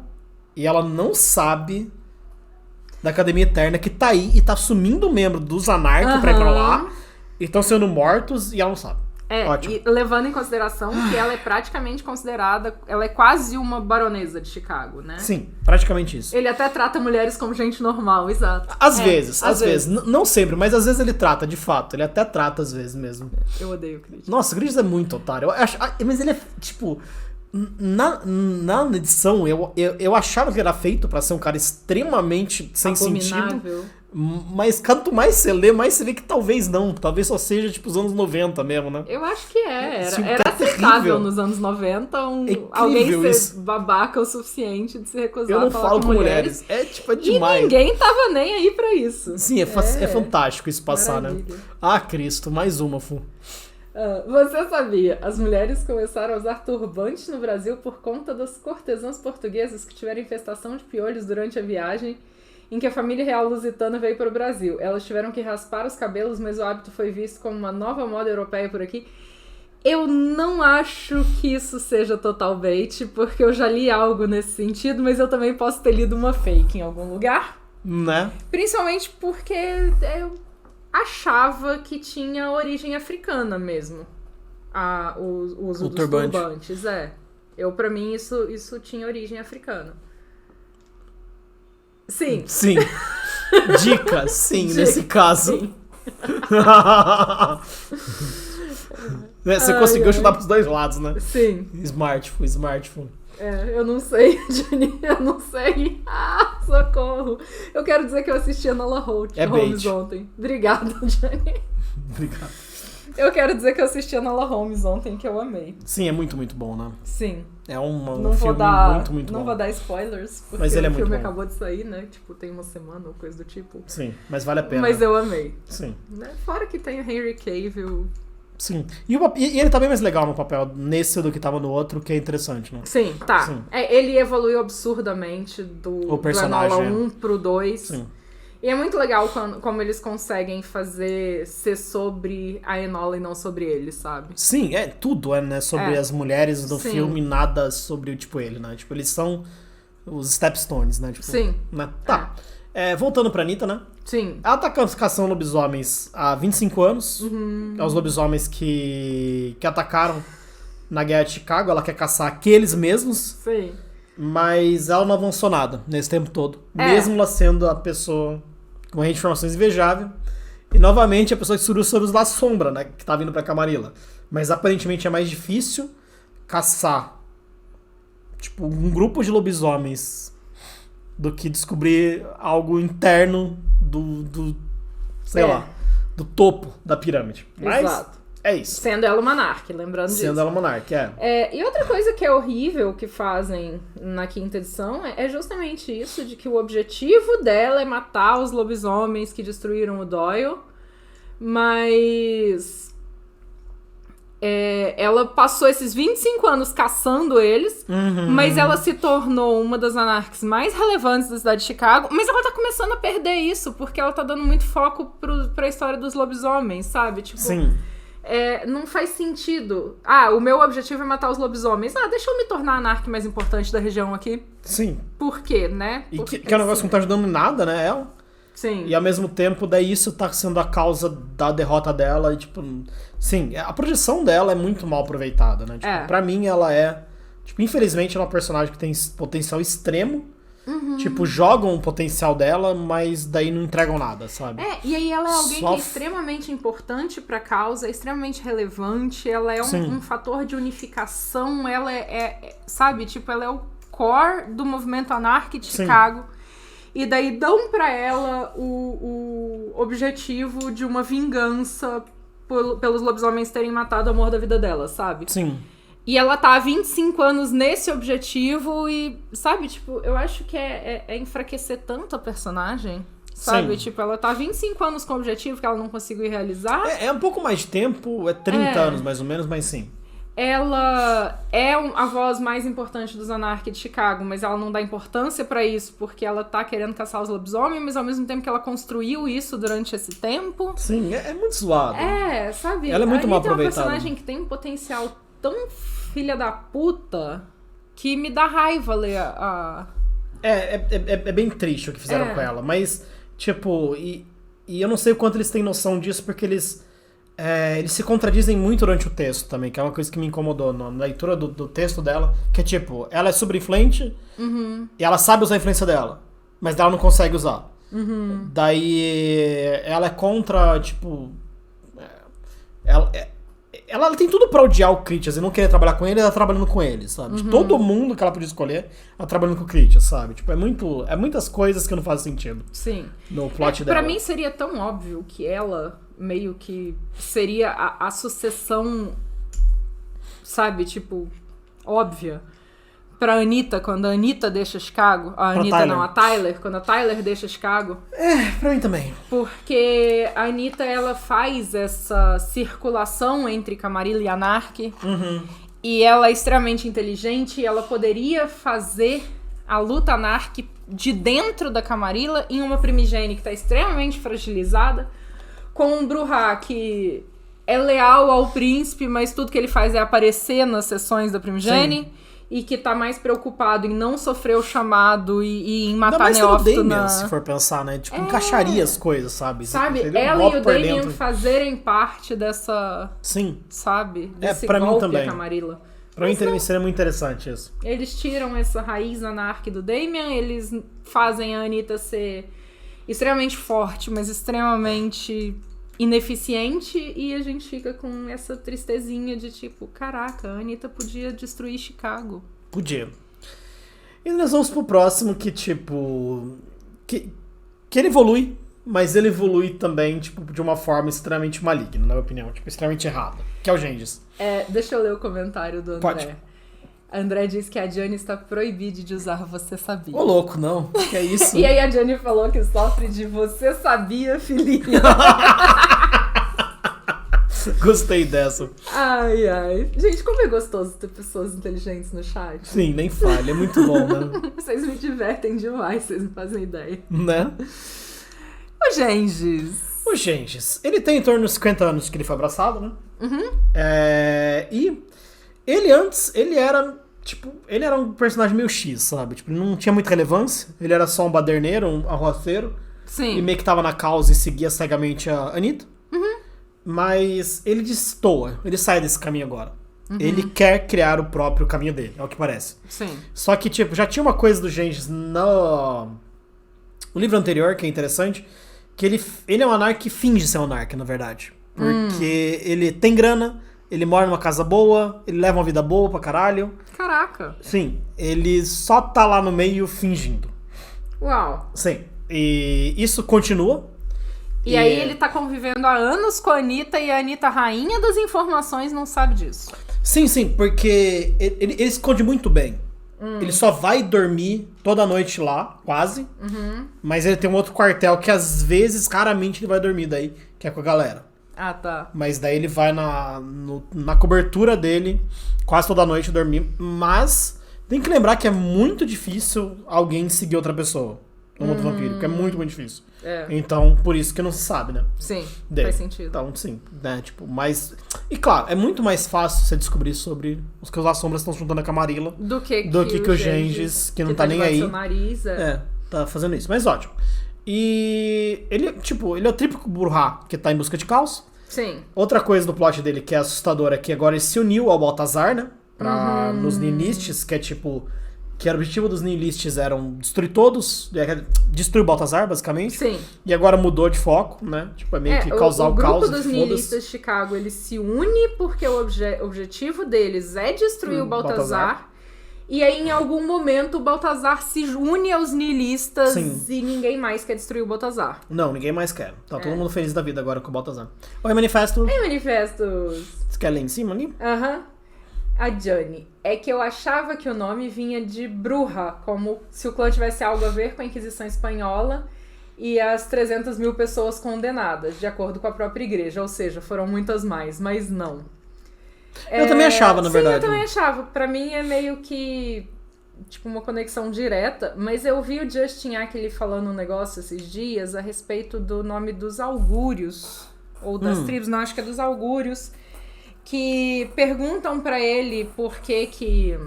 e ela não sabe da Academia Eterna, que tá aí e tá assumindo membro dos Anarchy pra ir pra lá, e estão sendo mortos, e ela não sabe. Ótimo. E levando em consideração que ela é praticamente considerada, ela é quase uma baronesa de Chicago, né? Sim, praticamente isso. Ele até trata mulheres como gente normal, exato. Às vezes. Não sempre, mas às vezes ele trata, de fato. Ele até trata às vezes mesmo. Eu odeio o Critias. Nossa, o Critias é muito otário. Mas ele é, tipo... Na edição, eu achava que era feito pra ser um cara extremamente sem sentido. Mas quanto mais você lê, mais você vê que talvez não. Talvez só seja, tipo, os anos 90 mesmo, né? Eu acho que era É aceitável terrível. nos anos 90 alguém ser isso. Babaca o suficiente de se recusar Eu não a falar falo com com mulheres. É demais. E ninguém tava nem aí pra isso. Sim, é fantástico isso passar, maravilha. né? Ah, Cristo, mais uma, Fu. Você sabia? As mulheres começaram a usar turbantes no Brasil por conta das cortesãs portuguesas que tiveram infestação de piolhos durante a viagem em que a família real lusitana veio para o Brasil. Elas tiveram que raspar os cabelos, mas o hábito foi visto como uma nova moda europeia por aqui. Eu não acho que isso seja total bait, porque eu já li algo nesse sentido, mas eu também posso ter lido uma fake em algum lugar. Né? Principalmente porque eu achava que tinha origem africana mesmo. O uso dos turbantes. Pra mim, isso tinha origem africana. Sim. Dica, nesse caso. Sim. Você conseguiu chutar pros dois lados, né? Sim. Smartphone. Eu não sei, Jenny, eu não sei. Socorro. Eu quero dizer que eu assisti a Nola Holmes ontem. Obrigada, Jenny. Obrigado. Eu quero dizer que eu assisti a Nola Holmes ontem, que eu amei. Sim, é muito, muito bom, né? Sim. É um não filme muito, muito bom. Não vou dar spoilers, porque mas ele é o filme muito bom. acabou de sair, né? Tipo, tem uma semana ou coisa do tipo. Sim, mas vale a pena. Mas eu amei. Sim. Fora que tem o Henry Cavill. Sim. E ele tá bem mais legal no papel nesse do que tava no outro, que é interessante, né? Sim, tá. Sim. Ele evoluiu absurdamente do Enola 1 pro 2. Sim. E é muito legal como eles conseguem fazer ser sobre a Enola e não sobre ele, sabe? Sim, tudo né? Sobre as mulheres do filme, nada sobre, tipo, ele, né? Tipo, eles são os Stepstones, né? Tipo, sim. Né? Tá. Voltando pra Anitta, né? Sim. Ela tá caçando lobisomens há 25 anos. É os lobisomens que atacaram na Guerra de Chicago. Ela quer caçar aqueles mesmos. Sim. Mas ela não avançou nada nesse tempo todo. Mesmo ela sendo a pessoa com uma rede de informações invejável. E, novamente, a pessoa que surgiu sobre os La Sombra, né? Que tá vindo pra Camarilla. Mas, aparentemente, é mais difícil caçar, tipo, um grupo de lobisomens do que descobrir algo interno do sei lá, do topo da pirâmide. Mas exato. É isso. Sendo ela uma Anarchy, lembrando disso. Sendo ela uma Anarchy, E outra coisa que é horrível que fazem na quinta edição é justamente isso, de que o objetivo dela é matar os lobisomens que destruíram o Doyle, mas ela passou esses 25 anos caçando eles, mas ela se tornou uma das Anarchies mais relevantes da cidade de Chicago, mas ela tá começando a perder isso, porque ela tá dando muito foco pra história dos lobisomens, sabe? Tipo, sim. Não faz sentido. O meu objetivo é matar os lobisomens. Deixa eu me tornar a Anarchy mais importante da região aqui. Sim. Por quê, né? E que é um negócio que não tá ajudando em nada, né, ela? Sim. E ao mesmo tempo, daí isso tá sendo a causa da derrota dela. E, tipo, sim, a projeção dela é muito mal aproveitada, né? Tipo, pra mim, ela é... Tipo, infelizmente, ela é uma personagem que tem potencial extremo. Tipo, jogam o potencial dela, mas daí não entregam nada, sabe? E aí ela é alguém que é extremamente importante pra causa, é extremamente relevante, ela é um fator de unificação, ela sabe? Tipo, ela é o core do movimento Anarchy de Chicago. E daí dão pra ela o objetivo de uma vingança pelos lobisomens terem matado o amor da vida dela, sabe? Sim. E ela tá há 25 anos nesse objetivo e, sabe, tipo, eu acho que é enfraquecer tanto a personagem, sabe? Sim. Tipo, ela tá há 25 anos com o objetivo que ela não conseguiu realizar. É um pouco mais de tempo, 30 anos mais ou menos, mas sim. Ela é a voz mais importante dos Anarchy de Chicago, mas ela não dá importância pra isso, porque ela tá querendo caçar os lobisomens, mas ao mesmo tempo que ela construiu isso durante esse tempo. Sim, é muito zoado. Sabe? Ela é muito mal aproveitada. É uma personagem que tem um potencial tão filha da puta que me dá raiva ler a... É bem triste o que fizeram com ela, mas, tipo, e eu não sei o quanto eles têm noção disso, porque eles se contradizem muito durante o texto também, que é uma coisa que me incomodou na leitura do texto dela, que é tipo, ela é super influente e ela sabe usar a influência dela, mas ela não consegue usar. Daí ela é contra, tipo... Ela tem tudo pra odiar o Critias e não querer trabalhar com ele, ela tá trabalhando com ele, sabe? De todo mundo que ela podia escolher, ela trabalhando com o Critias, sabe? Tipo, é muitas coisas que não fazem sentido. Sim. No plot dela. Pra mim seria tão óbvio que ela meio que seria a sucessão, sabe? Tipo, óbvia. Pra Anitta, quando a Anitta deixa Chicago. A Anitta Tyler. não, a Tyler. Quando a Tyler deixa Chicago. Pra mim também. Porque a Anitta, ela faz essa circulação entre Camarilla e Anarchy. E ela é extremamente inteligente e ela poderia fazer a luta Anarchy de dentro da Camarilla em uma primigênia que tá extremamente fragilizada, com um Brujah que é leal ao príncipe, mas tudo que ele faz é aparecer nas sessões da primigênia. E que tá mais preocupado em não sofrer o chamado e em matar neófito se for pensar, né? Tipo, encaixaria as coisas, sabe? Sabe? Seria Ela golpe e o por Damien dentro. fazerem parte dessa... Sim. Sabe? Desse pra mim golpe também. a Camarilla. Pra mim seria muito interessante isso. Eles tiram essa raiz anarque do Damien, eles fazem a Anitta ser extremamente forte, mas extremamente ineficiente, e a gente fica com essa tristezinha de tipo, caraca, a Anitta podia destruir Chicago. Podia. E nós vamos pro próximo que, tipo... Que ele evolui, mas ele evolui também, tipo, de uma forma extremamente maligna, na minha opinião. Tipo, extremamente errada. Que é o Gengis. Deixa eu ler o comentário do André. Pode. André diz que a Johnny está proibida de usar Você Sabia. Ô, louco, não. Que é isso? E aí a Johnny falou que sofre de Você Sabia, filhinha. Gostei dessa. Ai, ai. Gente, como é gostoso ter pessoas inteligentes no chat. Sim, nem falha. É muito bom, né? Vocês me divertem demais, vocês não fazem ideia. Né? O Gengis. O Gengis. Ele tem em torno de 50 anos que ele foi abraçado, né? E ele antes, ele era um personagem meio X, sabe? Tipo, ele não tinha muita relevância. Ele era só um baderneiro, um arruaceiro. Sim. E meio que tava na causa e seguia cegamente a Anitta. Mas ele destoa. Ele sai desse caminho agora. Ele quer criar o próprio caminho dele, é o que parece. Sim. Só que, tipo, já tinha uma coisa do Gengis no livro anterior, que é interessante, que ele é um anarca que finge ser um anarca, na verdade. Porque ele tem grana, ele mora numa casa boa, ele leva uma vida boa pra caralho. Caraca. Sim, ele só tá lá no meio fingindo. Uau. Sim, e isso continua. E aí ele tá convivendo há anos com a Anitta e a Anitta, rainha das informações, não sabe disso. Sim, porque ele esconde muito bem. Ele só vai dormir toda noite lá, quase. Mas ele tem um outro quartel que às vezes, raramente, ele vai dormir daí, que é com a galera. Ah, tá. Mas daí ele vai na cobertura dele quase toda noite dormir. Mas tem que lembrar que é muito difícil alguém seguir outra pessoa no mundo vampírico. É muito, muito difícil. Então, por isso que não se sabe, né? Sim, dele. faz sentido. Então, sim, né? Tipo, mas... E claro, é muito mais fácil você descobrir sobre os que as sombras estão juntando a Camarilla do que o Gengis, que não tá nem aí. Seu nariz, tá fazendo isso. Mas ótimo. E ele é o típico Brujah que tá em busca de caos. Sim. Outra coisa do plot dele que é assustadora é que agora ele se uniu ao Baltazar, né? Nos nihilistas, que é tipo... Que o objetivo dos nihilistas eram destruir todos, destruir o Baltazar, basicamente. Sim. E agora mudou de foco, né? Tipo, é meio que causar o caos. O grupo dos nihilistas de Chicago, ele se une porque o objetivo deles é destruir o Baltazar. E aí, em algum momento, o Baltazar se une aos nihilistas e ninguém mais quer destruir o Baltazar. Não, ninguém mais quer. Tá todo mundo feliz da vida agora com o Baltazar. Oi, Manifesto. Oi, Manifestos. Você quer ler em cima ali? A Jane. É que eu achava que o nome vinha de bruja, como se o clã tivesse algo a ver com a Inquisição Espanhola e as 300 mil pessoas condenadas, de acordo com a própria igreja. Ou seja, foram muitas mais, mas não. Eu também achava, na verdade. Sim, eu também achava. Pra mim é meio que tipo uma conexão direta, mas eu vi o Justin Ackley falando um negócio esses dias a respeito do nome dos augúrios, ou das tribos, não, acho que é dos augúrios, que perguntam pra ele por que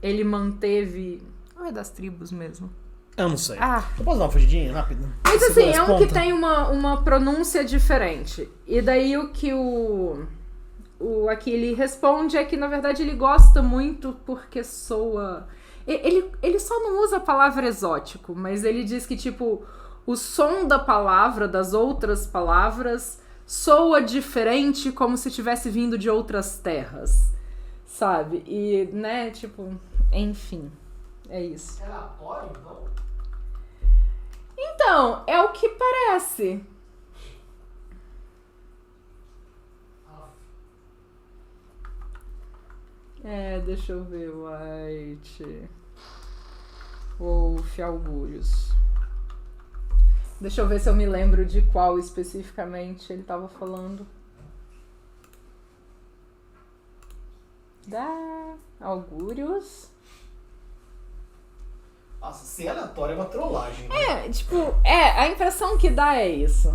ele manteve... Ou é das tribos mesmo? Eu não sei. Eu posso dar uma fugidinha rápida? Mas assim, é um que tem uma pronúncia diferente. E daí o que o Aquile responde é que, na verdade, ele gosta muito porque soa... Ele só não usa a palavra exótico, mas ele diz que, tipo, o som da palavra, das outras palavras, soa diferente, como se tivesse vindo de outras terras, sabe? E, né, tipo, enfim, é isso. Relatório, então? Então, é o que parece. Deixa eu ver, White Wolf Augúrios. Deixa eu ver se eu me lembro de qual especificamente ele tava falando. Da Augúrios. Nossa, ser aleatório é uma trollagem, né? A impressão que dá é isso.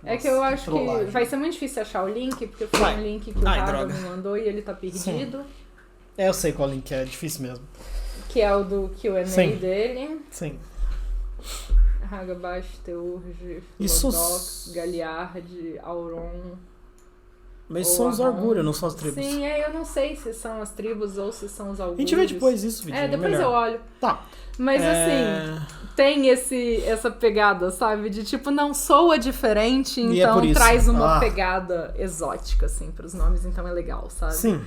Nossa, que eu acho trollagem. que vai ser muito difícil achar o link, porque foi um link que o Raga me mandou e ele tá perdido. Eu sei qual link é difícil mesmo. Que é o do Q&A dele. Sim. Hagabash, Teurge, Isso... Flodox, Galiard, Auron. Mas são os augúrios, não são as tribos. Sim, eu não sei se são as tribos ou se são os augúrios. A gente vê depois isso, Vidinha. Depois melhor. eu olho. Tá. Mas assim, tem essa pegada, sabe? De tipo, não soa diferente, então traz uma pegada exótica, assim, pros nomes, então é legal, sabe? Sim.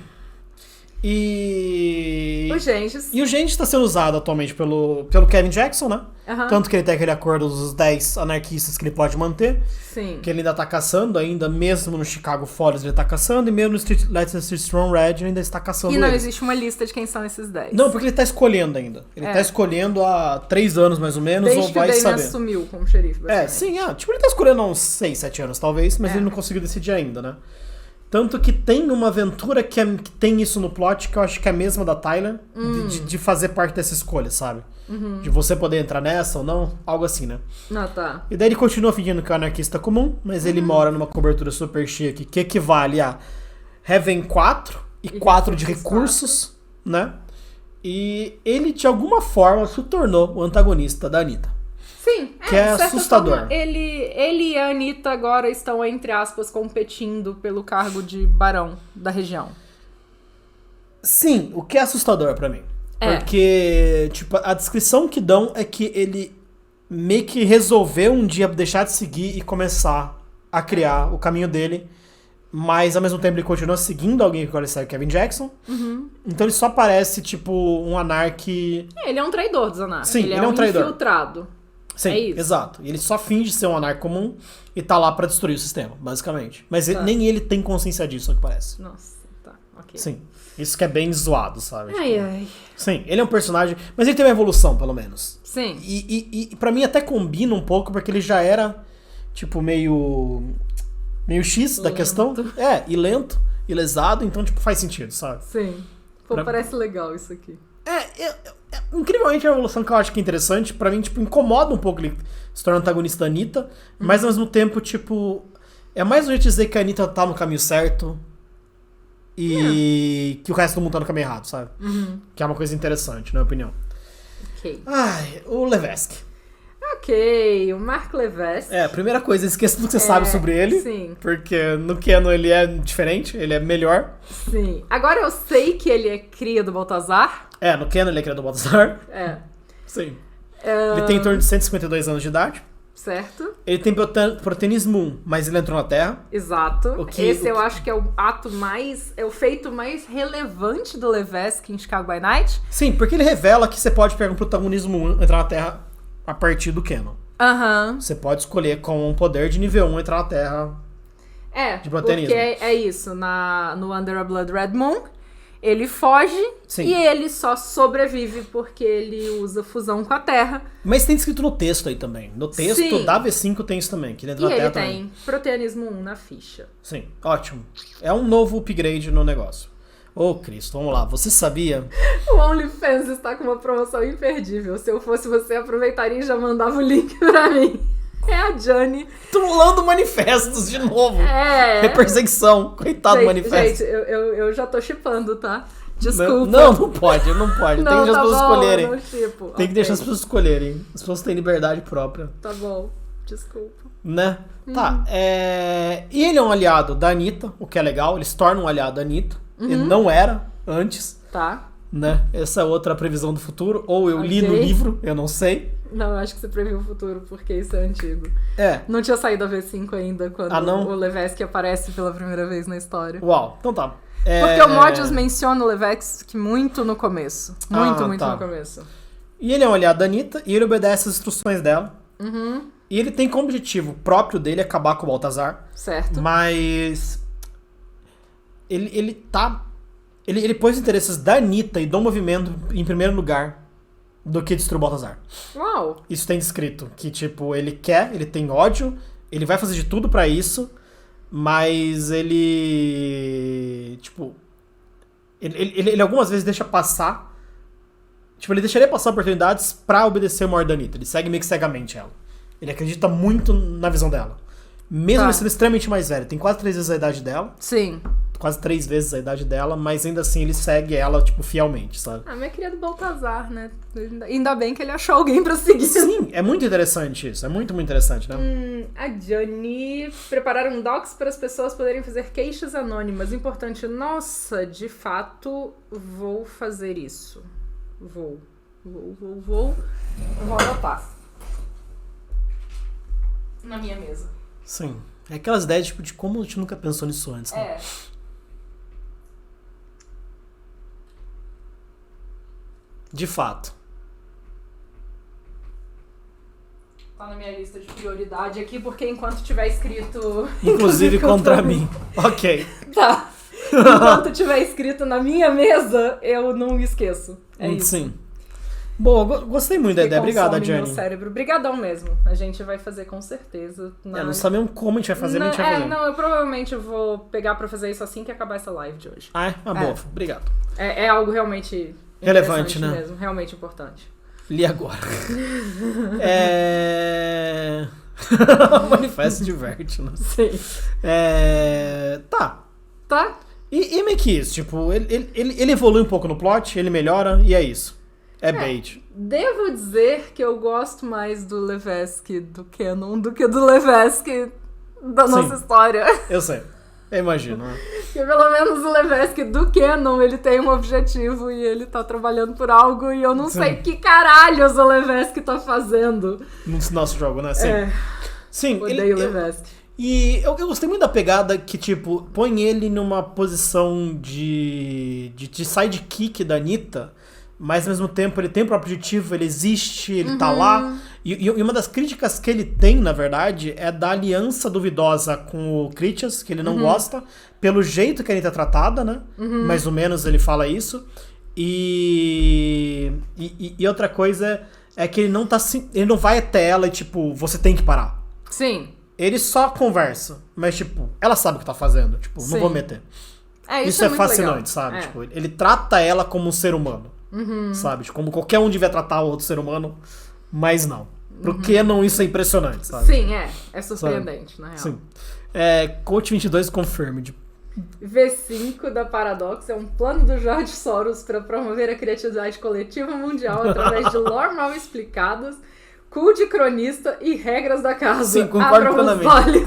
E o Gengis. E o Gengis está sendo usado atualmente pelo Kevin Jackson, né? Tanto que ele tem aquele acordo dos 10 anarquistas que ele pode manter. Sim. Que ele ainda tá caçando, ainda mesmo no Chicago Folies ele tá caçando, e mesmo no Leicester Strong Red ele ainda está caçando. E não existe uma lista de quem são esses 10. Não, porque ele tá escolhendo ainda. Ele tá escolhendo há 3 anos mais ou menos, desde ou vai que o saber. Damian assumiu como xerife, basicamente. Tipo, ele tá escolhendo há uns 6, 7 anos talvez, mas ele não conseguiu decidir ainda, né? Tanto que tem uma aventura que tem isso no plot, que eu acho que é a mesma da Tyler, de fazer parte dessa escolha, sabe? De você poder entrar nessa ou não, algo assim, né? Ah, tá. E daí ele continua fingindo que é um anarquista comum, mas ele mora numa cobertura super chique, que equivale a Heaven 4 e 4 de recursos, né? E ele, de alguma forma, se tornou o antagonista da Anitta. Sim, que é assustador. Forma, ele e a Anitta agora estão, entre aspas, competindo pelo cargo de barão da região. Sim, o que é assustador pra mim. Porque, tipo, a descrição que dão é que ele meio que resolveu um dia deixar de seguir e começar a criar o caminho dele, mas ao mesmo tempo ele continua seguindo alguém que agora segue Kevin Jackson. Então ele só parece, tipo, um anarque... Ele é um traidor dos anarcos. Sim, ele é um traidor. Infiltrado. Sim, exato. E ele só finge ser um anarco comum e tá lá pra destruir o sistema, basicamente. Mas nem ele tem consciência disso, é o que parece. Nossa, tá, ok. Sim. Isso que é bem zoado, sabe? Ai. Sim, ele é um personagem... Mas ele tem uma evolução, pelo menos. Sim. E pra mim até combina um pouco, porque ele já era, tipo, meio X da questão. E lento, e lesado, então, tipo, faz sentido, sabe? Sim. Pô, parece legal isso aqui. Incrivelmente é uma evolução que eu acho que é interessante. Pra mim, tipo, incomoda um pouco ele se tornar antagonista da Anitta, mas ao mesmo tempo, tipo, é mais um jeito de dizer que a Anitta tá no caminho certo e que o resto do mundo tá no caminho errado, sabe? Que é uma coisa interessante, na minha opinião. Ok. O Levesque. Ok, o Mark Levesque. A primeira coisa, esqueça do que você sabe sobre ele. Sim. Porque no Canon ele é diferente, ele é melhor. Sim. Agora eu sei que ele é cria do Baltazar. No Canon ele é cria do Baltazar. Sim. Ele tem em torno de 152 anos de idade. Certo. Ele tem proteinismo 1, mas ele entrou na Terra. Exato. Eu acho que é o é o feito mais relevante do Levesque em Chicago by Night. Sim, porque ele revela que você pode pegar um protagonismo 1 entrar na Terra a partir do Canon. Você pode escolher com um poder de nível 1 entrar na Terra de proteínismo. Porque é isso. No Under a Blood Red Moon, Ele foge Sim. e ele só sobrevive porque ele usa fusão com a Terra. Mas tem escrito no texto aí também. No texto Sim. da V5 tem isso também. Que ele entra E na Terra ele tem também. proteanismo 1 na ficha. Sim, ótimo. É um novo upgrade no negócio. Ô, Cristo, vamos lá. Você sabia? O OnlyFans está com uma promoção imperdível. Se eu fosse você, aproveitaria e já mandava o link pra mim. É a Jane. Trolando manifestos de novo. É. Perseguição. Coitado do manifesto. Gente, eu já tô shippando, tá? Desculpa. Não pode. Tem que deixar as pessoas escolherem. Não shippo. Tem que deixar as pessoas escolherem. As pessoas têm liberdade própria. Tá bom. Desculpa. Né? Tá. E ele é um aliado da Anitta, o que é legal. Ele se torna um aliado da Anitta. Ele não era antes. Tá. Né? Essa é outra previsão do futuro. Ou eu li no livro, eu não sei. Não, eu acho que você previu o futuro, porque isso é antigo. Não tinha saído a V5 ainda, quando o Levesque aparece pela primeira vez na história. Uau, então tá. Porque o Mobius menciona o Levesque muito no começo. Muito no começo. E ele é um aliado da Anitta, e ele obedece as instruções dela. E ele tem como objetivo próprio dele acabar com o Baltazar. Certo. Mas... Ele pôs os interesses da Anitta e do movimento em primeiro lugar do que destruir o Baltazar. Uau! Isso tem descrito. Que, tipo, ele tem ódio, ele vai fazer de tudo pra isso, mas ele... Tipo... Ele algumas vezes deixa passar... Tipo, ele deixaria passar oportunidades pra obedecer o maior da Anitta. Ele segue meio que cegamente ela. Ele acredita muito na visão dela. Mesmo ele sendo extremamente mais velho. Tem quase 3 vezes a idade dela. Sim. Quase 3 vezes a idade dela, mas ainda assim ele segue ela, tipo, fielmente, sabe? Mas é querido Baltazar, né? Ainda bem que ele achou alguém pra seguir. Sim, é muito interessante isso. É muito, muito interessante, né? A Johnny prepararam docs para as pessoas poderem fazer queixas anônimas. Importante. Nossa, de fato, vou fazer isso. Vou anotar. Na minha mesa. Sim. É aquelas ideias, tipo, de como a gente nunca pensou nisso antes, né? De fato. Tá na minha lista de prioridade aqui, porque enquanto tiver escrito... Inclusive contra mim. Ok. Tá. Enquanto tiver escrito na minha mesa, eu não esqueço. É isso. Sim. Boa, gostei muito da ideia. Obrigado, Jane. Meu cérebro. Brigadão mesmo. A gente vai fazer com certeza. Não sabemos como a gente vai fazer, mas a gente vai fazer. Não, eu provavelmente vou pegar pra fazer isso assim que acabar essa live de hoje. Boa. Obrigado. É algo realmente relevante, né? Mesmo, realmente importante. Li agora. O manifesto diverte, né? Sim. Tá. Tá? E meio que isso, tipo, ele evolui um pouco no plot, ele melhora, e é isso. É bait. Devo dizer que eu gosto mais do Levesque do Canon do que do Levesque da nossa história. Eu sei. Eu imagino, né? Porque pelo menos o Levesque do Canon, ele tem um objetivo e ele tá trabalhando por algo e eu não sei que caralhos o Levesque tá fazendo. No nosso jogo, né? Sim. Sim. Odeio o Levesque. E eu gostei muito da pegada que, tipo, põe ele numa posição de sidekick da Anitta, mas ao mesmo tempo ele tem o próprio objetivo, ele existe, ele tá lá. E uma das críticas que ele tem, na verdade, é da aliança duvidosa com o Critias, que ele não gosta, pelo jeito que a Anitta é tratada, né? Mais ou menos ele fala isso. E outra coisa é que ele não vai até ela e, tipo, você tem que parar. Sim. Ele só conversa, mas, tipo, ela sabe o que tá fazendo. Tipo, não vou meter. Isso é fascinante, legal. Sabe? Tipo, ele trata ela como um ser humano. Sabe? Tipo, como qualquer um devia tratar o outro ser humano, mas não. Por que não isso é impressionante, sabe? Sim, é surpreendente, na real. Sim. Coach 22 confirmed. V5 da Paradox é um plano do George Soros para promover a criatividade coletiva mundial através de lore mal explicadas, cu de cronista e regras da casa. Sim, concordo plenamente.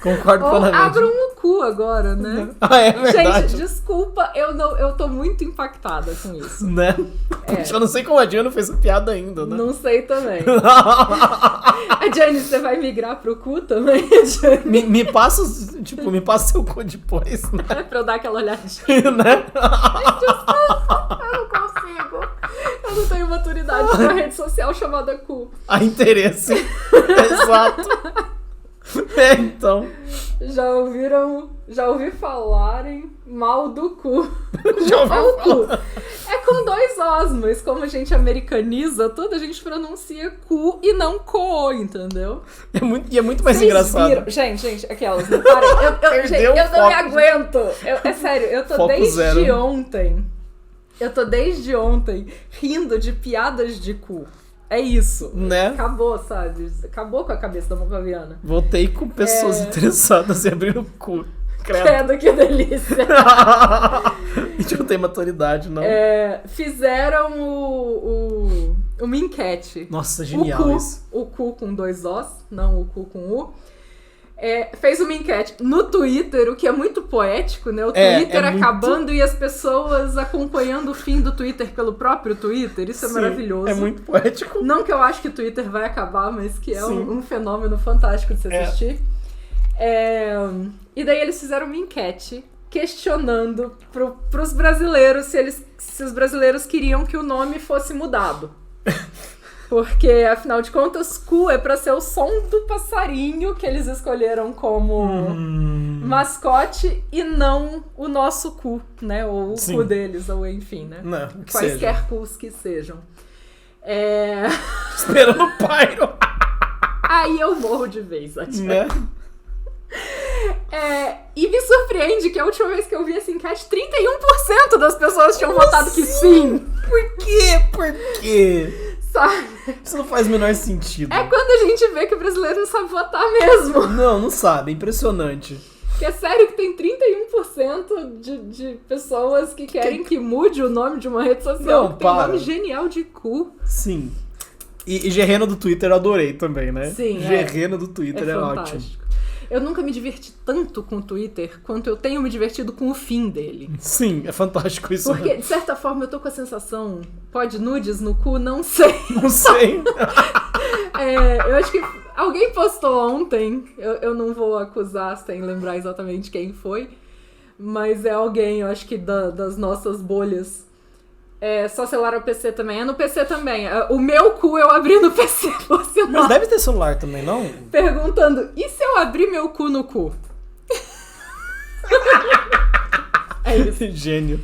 Concordo plenamente. Abram o cu agora, né? É verdade. Gente, desculpa, eu tô muito impactada com isso. Né? Eu não sei como a Diana fez a piada ainda, né? Não sei também. A Jane, você vai migrar pro cu também, Jane? Me passa seu cu depois, né? Pra eu dar aquela olhadinha. Né? Desculpa, eu não consigo. Eu não tenho maturidade pra rede social chamada cu. Há interesse. Exato. Então. Já ouvi falarem mal do cu. Já ouvi cu. É com 2 Os, mas como a gente americaniza tudo, a gente pronuncia cu e não co, entendeu? E é muito mais engraçado. Viram? Gente, aquelas, não parem. Eu não me aguento. É sério, eu tô desde ontem rindo de piadas de cu. É isso. Né? Acabou, sabe? Acabou com a cabeça da Mocaviana. Voltei com pessoas interessadas em abrir o cu. Credo, que delícia. A gente não tem maturidade, não. Fizeram uma enquete. Nossa, genial isso. O cu com 2 Os, não o cu com U. Fez uma enquete no Twitter, o que é muito poético, né? O Twitter acabando e as pessoas acompanhando o fim do Twitter pelo próprio Twitter. Isso é maravilhoso. É muito poético. Não que eu acho que o Twitter vai acabar, mas que é um fenômeno fantástico de se assistir. E daí eles fizeram uma enquete questionando pros brasileiros se os brasileiros queriam que o nome fosse mudado. Porque, afinal de contas, cu é pra ser o som do passarinho que eles escolheram como mascote e não o nosso cu, né? Ou o cu deles, ou enfim, né? Não, quaisquer cus que sejam. Esperando o pairo. Aí eu morro de vez, né? E me surpreende que a última vez que eu vi essa enquete, 31% das pessoas tinham votado que sim. Por quê? Por quê? Sabe? Isso não faz o menor sentido. É quando a gente vê que o brasileiro não sabe votar mesmo. Não sabe. É impressionante. Que é sério que tem 31% de pessoas que querem que mude o nome de uma rede social que tem um nome genial de cu. Sim. E Gerreno do Twitter eu adorei também, né? Sim, Gerreno do Twitter é fantástico. Ótimo. Eu nunca me diverti tanto com o Twitter quanto eu tenho me divertido com o fim dele. Sim, é fantástico isso. Porque, de certa forma, eu tô com a sensação... Pode nudes no cu? Não sei. Não sei. Eu acho que alguém postou ontem, eu não vou acusar sem lembrar exatamente quem foi, mas é alguém, eu acho que das nossas bolhas. Só celular ou PC também. É no PC também. O meu cu eu abri no PC, por sinal. Mas deve ter celular também, não? Perguntando, e se eu abrir meu cu no cu? É isso. Gênio.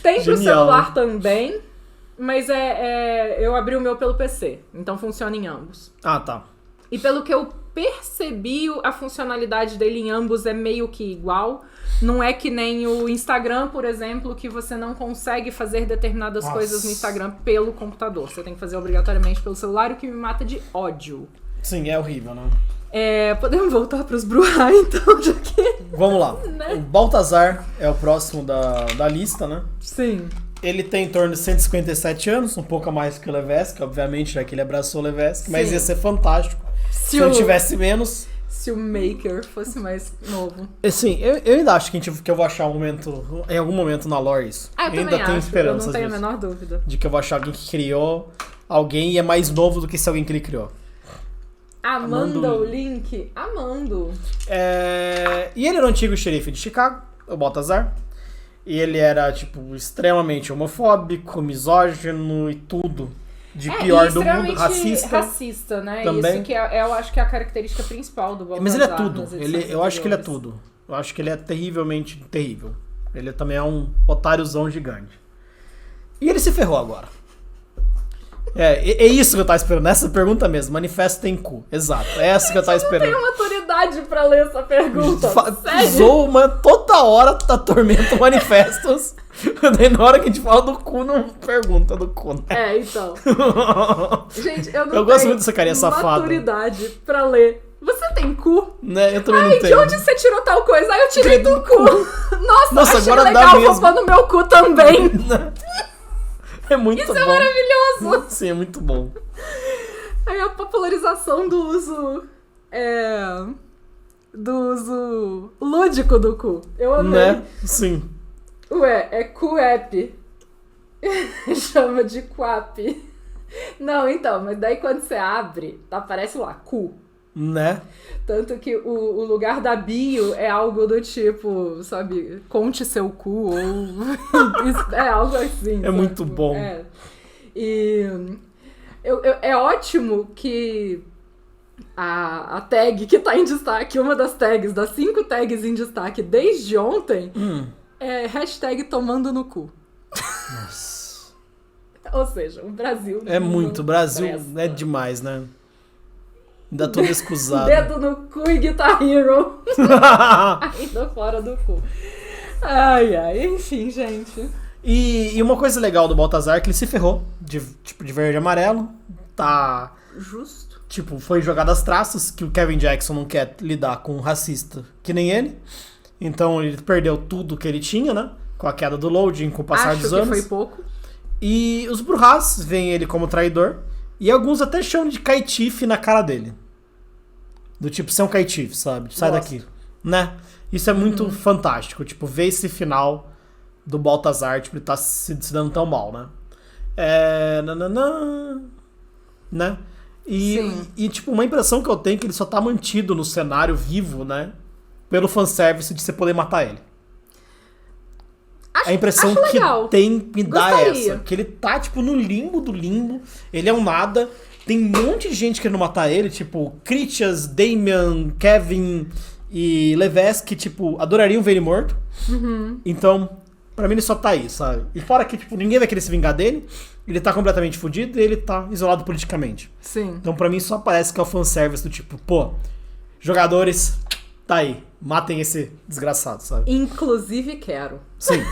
Tem pro celular também, mas eu abri o meu pelo PC. Então funciona em ambos. Ah, tá. E pelo que eu percebi, a funcionalidade dele em ambos é meio que igual. Não é que nem o Instagram, por exemplo, que você não consegue fazer determinadas coisas no Instagram pelo computador. Você tem que fazer obrigatoriamente pelo celular, o que me mata de ódio. Sim, é horrível, né? Podemos voltar pros Bruhá, então, já que... Vamos lá. Né? O Baltazar é o próximo da lista, né? Sim. Ele tem em torno de 157 anos, um pouco a mais que o Levesque, obviamente, já que ele abraçou o Levesque. Mas ia ser fantástico se ele tivesse menos... Se o Maker fosse mais novo. Sim, eu ainda acho que eu vou achar em algum momento na lore isso. Eu ainda também tenho esperança. Eu não tenho a menor dúvida. De que eu vou achar alguém que criou alguém e é mais novo do que esse alguém que ele criou. Amanda o Link? Amando. E ele era o antigo xerife de Chicago, o Baltazar. E ele era, extremamente homofóbico, misógino e tudo. De pior do mundo, racista, né? Também. Isso que eu acho que é a característica principal do Baltazar. Mas ele é tudo. Eu acho que ele é tudo. Eu acho que ele é terrivelmente terrível. Ele também é um otáriozão gigante. E ele se ferrou agora. É isso que eu tava esperando. Essa pergunta mesmo. Manifesto tem cu. Exato. É essa que eu tava esperando. Eu não tenho maturidade pra ler essa pergunta. Pisou toda hora atormenta manifestos. Daí na hora que a gente fala do cu, não pergunta do cu, né? Então. Gente, eu gosto tenho muito dessa carinha safada. Maturidade pra ler. Você tem cu? Né? Eu também não tenho. De onde você tirou tal coisa? Eu tirei do cu. Nossa, achei agora legal, vou pôr no meu cu também. É muito Isso bom. É maravilhoso. Sim, é muito bom. Aí a popularização do uso... do uso lúdico do cu. Eu amei. Né? Sim. Ué, é cu-app. Chama de quap. Não, então, mas daí quando você abre, aparece lá, cu. Né? Tanto que o lugar da bio é algo do tipo, sabe, conte seu cu, ou... é algo assim. É muito bom. E é ótimo que a tag que tá em destaque, uma das tags, das 5 tags em destaque desde ontem, é hashtag tomando no cu. Nossa. Ou seja, o Brasil... É muito, o Brasil presta. é demais, né? Ainda tô descusado. Dedo no cu e Guitar Hero. Ainda fora do cu. Ai, enfim, gente. E uma coisa legal do Baltazar é que ele se ferrou, de verde e amarelo. Tá... Justo. Tipo, foi jogado às traças, que o Kevin Jackson não quer lidar com um racista que nem ele. Então ele perdeu tudo que ele tinha, né? Com a queda do loading, com o passar dos anos. Acho que foi pouco. E os Brujas veem ele como traidor. E alguns até chamam de caitife na cara dele. Do tipo, você é um caitife, sabe? Sai daqui. Né? Isso é muito fantástico. Tipo, ver esse final do Baltazar, tipo, ele tá se dando tão mal, né? Né? E, tipo, uma impressão que eu tenho é que ele só tá mantido no cenário vivo, né? Pelo fanservice de você poder matar ele. A impressão que me dá é essa. Que ele tá, tipo, no limbo do limbo. Ele é um nada. Tem um monte de gente querendo matar ele. Tipo, Critias, Damian, Kevin e Levesque, que, tipo, adorariam ver ele morto. Então, pra mim ele só tá aí, sabe? E fora que, tipo, ninguém vai querer se vingar dele. Ele tá completamente fudido e ele tá isolado politicamente. Sim. Então, pra mim, só parece que é o fanservice do tipo, pô, jogadores, tá aí. Matem esse desgraçado, sabe? Inclusive quero. Sim.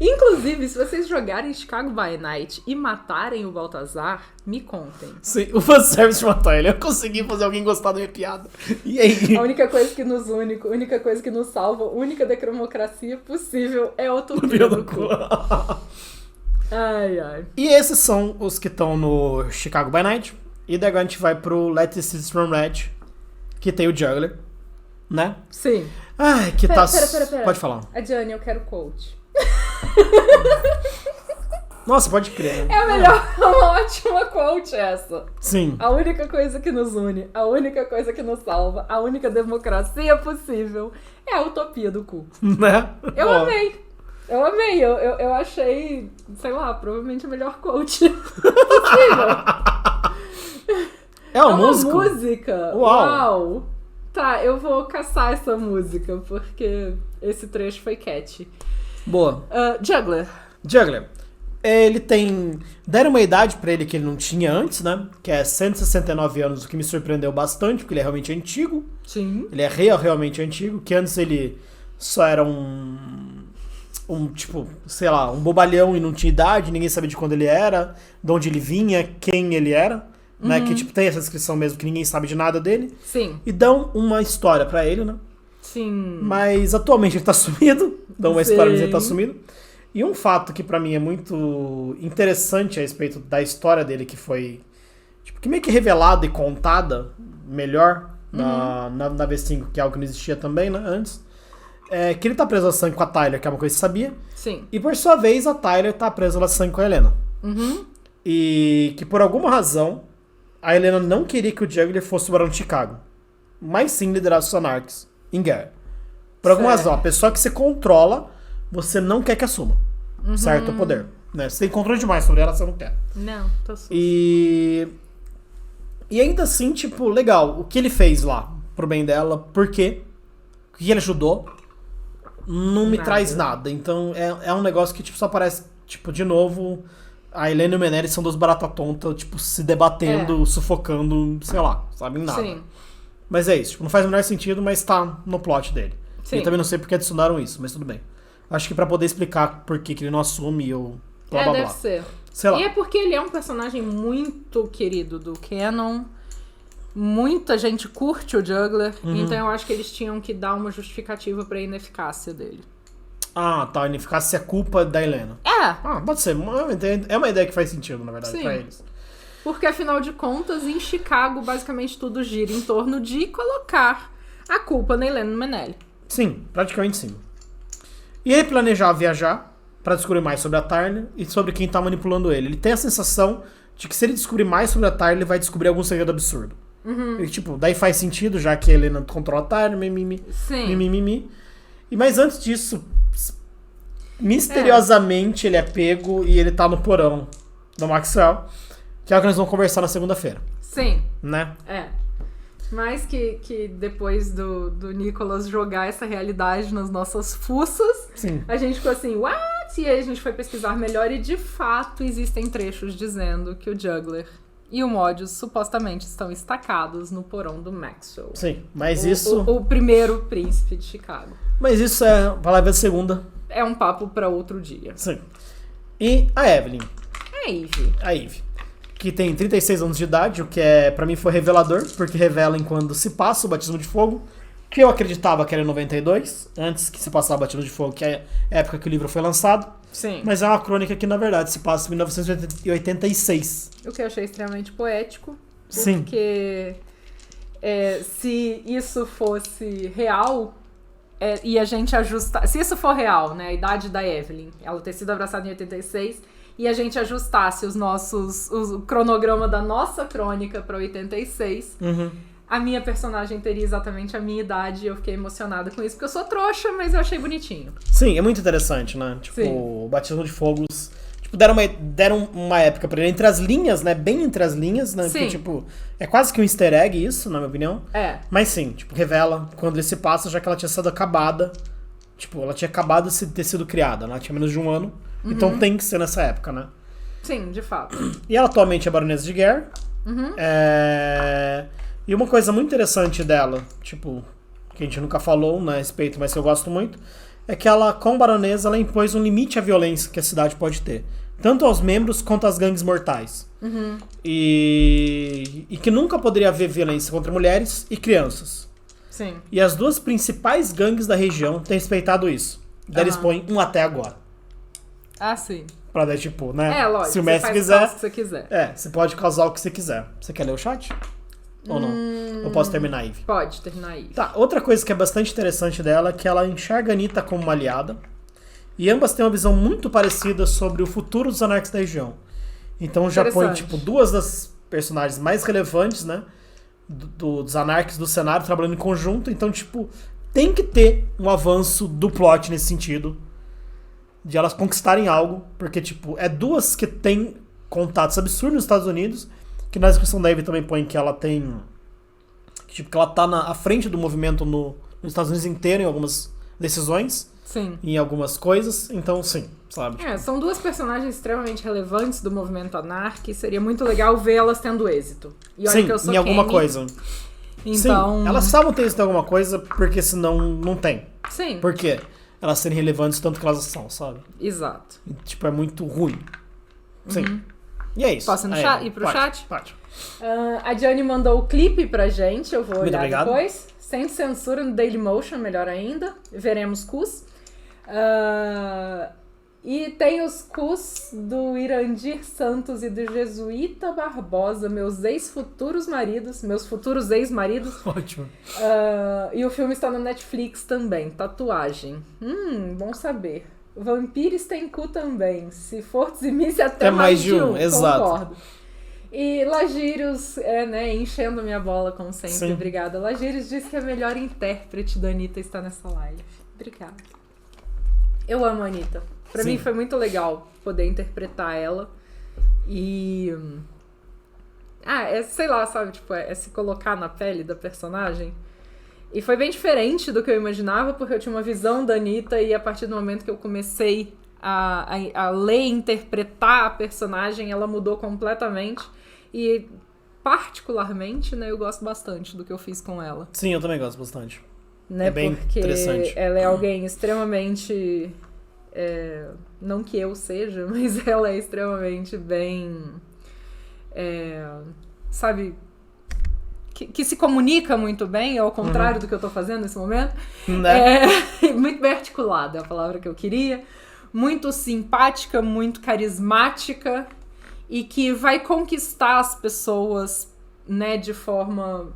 Inclusive, se vocês jogarem Chicago by Night e matarem o Baltazar, me contem. Sim, o fanservice de matar ele. Eu consegui fazer alguém gostar da minha piada. E aí? A única coisa que nos une, a única coisa que nos salva, a única decromocracia possível é o Utopia do cu. Ai. E esses são os que estão no Chicago by Night. E daí agora a gente vai pro Let the Seeds Run Red, que tem o Juggler, né? Sim. Ai, que pera. Pode falar. A Diane, eu quero coach. Nossa, pode crer. É uma ótima quote essa. Sim. A única coisa que nos une, a única coisa que nos salva, a única democracia possível é a utopia do cu. Né? Eu amei. Eu achei, sei lá, provavelmente a melhor quote possível. É uma música? Uau! Tá, eu vou caçar essa música, porque esse trecho foi catchy. Boa. Juggler. Ele tem... Deram uma idade pra ele que ele não tinha antes, né? Que é 169 anos, o que me surpreendeu bastante, porque ele é realmente antigo. Sim. Ele é realmente antigo, que antes ele só era tipo, sei lá, um bobalhão e não tinha idade, ninguém sabia de quando ele era, de onde ele vinha, quem ele era, né? Que, tipo, tem essa descrição mesmo, que ninguém sabe de nada dele. Sim. E dão uma história pra ele, né? Sim. Mas atualmente ele tá sumido, dão uma história, mas ele tá sumido. E um fato que pra mim é muito interessante a respeito da história dele, que foi, tipo, que meio que revelada e contada melhor na V5, que é algo que não existia também, né, antes, é que ele tá preso a sangue com a Tyler, que é uma coisa que você sabia. Sim. E por sua vez, a Tyler tá presa a sangue com a Helena. E que por alguma razão, a Helena não queria que o Juggler fosse o Barão de Chicago, mas sim liderasse os Anarchs em guerra. Por alguma razão, a pessoa que você controla, você não quer que assuma. Certo? O poder. Né? Você tem controle demais sobre ela, você não quer. Não, tô sujo. E ainda assim, tipo, legal. O que ele fez lá pro bem dela, por quê? O que ele ajudou? Não me traz nada. Então, é um negócio que, tipo, só parece, tipo, de novo, a Helena e o Menery são duas barata tonta, tipo, se debatendo, sufocando, sei lá, sabem nada. Sim. Mas é isso. Tipo, não faz o menor sentido, mas tá no plot dele. Sim. Eu também não sei porque adicionaram isso, mas tudo bem. Acho que pra poder explicar por que ele não assume ou blá blá blá. Deve ser. Sei lá. E é porque ele é um personagem muito querido do canon. Muita gente curte o Juggler. Então eu acho que eles tinham que dar uma justificativa pra ineficácia dele. Ah, tá. Ineficácia é culpa da Helena. Pode ser. É uma ideia que faz sentido, na verdade, pra eles. Porque, afinal de contas, em Chicago, basicamente tudo gira em torno de colocar a culpa na Helena e no Menery. Sim, praticamente sim. E ele planejava viajar pra descobrir mais sobre a Tyler e sobre quem tá manipulando ele. Ele tem a sensação de que se ele descobrir mais sobre a Tyler, ele vai descobrir algum segredo absurdo. E, tipo, daí faz sentido, já que a Helena controla a Tyler, mimimi. E mas antes disso, misteriosamente ele é pego e ele tá no porão do Maxwell, que é o que nós vamos conversar na segunda-feira. Sim. Né? Mas que depois do Nicholas jogar essa realidade nas nossas fuças, Sim. a gente ficou assim, what? E aí a gente foi pesquisar melhor e de fato existem trechos dizendo que o Juggler e o Mobius supostamente estão estacados no porão do Maxwell. Sim, mas isso... O primeiro príncipe de Chicago. Mas isso é palavra de segunda. É um papo pra outro dia. Sim. E a Evelyn. A Eve. Que tem 36 anos de idade, o que pra mim foi revelador, porque revela em quando se passa o Batismo de Fogo, que eu acreditava que era em 92, antes que se passasse o Batismo de Fogo, que é a época que o livro foi lançado. Sim. Mas é uma crônica que, na verdade, se passa em 1986. O que eu achei extremamente poético. Sim. Porque se isso fosse real, e a gente ajustar... Se isso for real, né, a idade da Evelyn, ela ter sido abraçada em 86... e a gente ajustasse o cronograma da nossa crônica pra 86, a minha personagem teria exatamente a minha idade e eu fiquei emocionada com isso, porque eu sou trouxa, mas eu achei bonitinho. Sim, é muito interessante, né? Tipo, Sim. o Batismo de Fogos... Tipo, deram uma época pra ele entre as linhas, né? Bem entre as linhas, né? Sim. Porque, tipo, é quase que um easter egg isso, na minha opinião. É. Mas sim, tipo, revela quando ele se passa, já que ela tinha sido acabada. Tipo, ela tinha acabado de ter sido criada, né? Ela tinha menos de um ano. Então tem que ser nessa época, né? Sim, de fato. E ela atualmente é baronesa de Guerre. E uma coisa muito interessante dela, tipo, que a gente nunca falou, né, a respeito, mas que eu gosto muito, é que ela, como baronesa, ela impôs um limite à violência que a cidade pode ter. Tanto aos membros quanto às gangues mortais. E que nunca poderia haver violência contra mulheres e crianças. Sim. E as duas principais gangues da região têm respeitado isso. Daí eles põem um até agora. Ah, sim. Pra dar, tipo, né? Lógico, se o mestre você quiser. faz o que você quiser. Você pode causar o que você quiser. Você quer ler o chat? Ou não? Eu posso terminar aí? Pode terminar aí. Tá, outra coisa que é bastante interessante dela é que ela enxerga a Anitta como uma aliada. E ambas têm uma visão muito parecida sobre o futuro dos anarcas da região. Então já põe, tipo, duas das personagens mais relevantes, né? Dos anarcas do cenário trabalhando em conjunto. Então, tipo, tem que ter um avanço do plot nesse sentido. De elas conquistarem algo. Porque, tipo, é duas que têm contatos absurdos nos Estados Unidos. Que na descrição da Eve também põe que ela tem... Tipo, que ela tá à frente do movimento nos Estados Unidos inteiro em algumas decisões. Sim. Em algumas coisas. Então, sim, sabe? Tipo... são duas personagens extremamente relevantes do movimento anarca e seria muito legal ver elas tendo êxito. E olha sim, que eu sou em alguma Kenny, coisa. Então... Sim, elas sabem ter êxito em alguma coisa, porque senão não tem. Sim. Por quê? Elas serem relevantes tanto que elas são, sabe? Exato. E, tipo, é muito ruim. Sim. E é isso. Posso ir pro chat? Pode. A Diane mandou o clipe pra gente, eu vou olhar obrigado. depois. Sem censura no Dailymotion, melhor ainda. Veremos cus. E tem os cus do Irandir Santos e do Jesuíta Barbosa, meus futuros ex-maridos. Ótimo. E o filme está no Netflix também. Tatuagem. Bom saber. Vampiros tem cu também. Se for Tzimice, até mais de um. Exato. Concordo. E Lagírios, enchendo minha bola, como sempre. Sim. Obrigada. Lagírios disse que a melhor intérprete da Anitta está nessa live. Obrigada. Eu amo a Anitta. Pra mim foi muito legal poder interpretar ela. E... sei lá, sabe? Tipo, se colocar na pele da personagem. E foi bem diferente do que eu imaginava, porque eu tinha uma visão da Anitta e a partir do momento que eu comecei a ler e interpretar a personagem, ela mudou completamente. E, particularmente, né, eu gosto bastante do que eu fiz com ela. Sim, eu também gosto bastante. Né, é bem porque interessante. Ela é alguém extremamente... não que eu seja, mas ela é extremamente bem... sabe... Que se comunica muito bem, ao contrário do que eu tô fazendo nesse momento. Né? Muito bem articulada, é a palavra que eu queria. Muito simpática, muito carismática. E que vai conquistar as pessoas, né, de forma...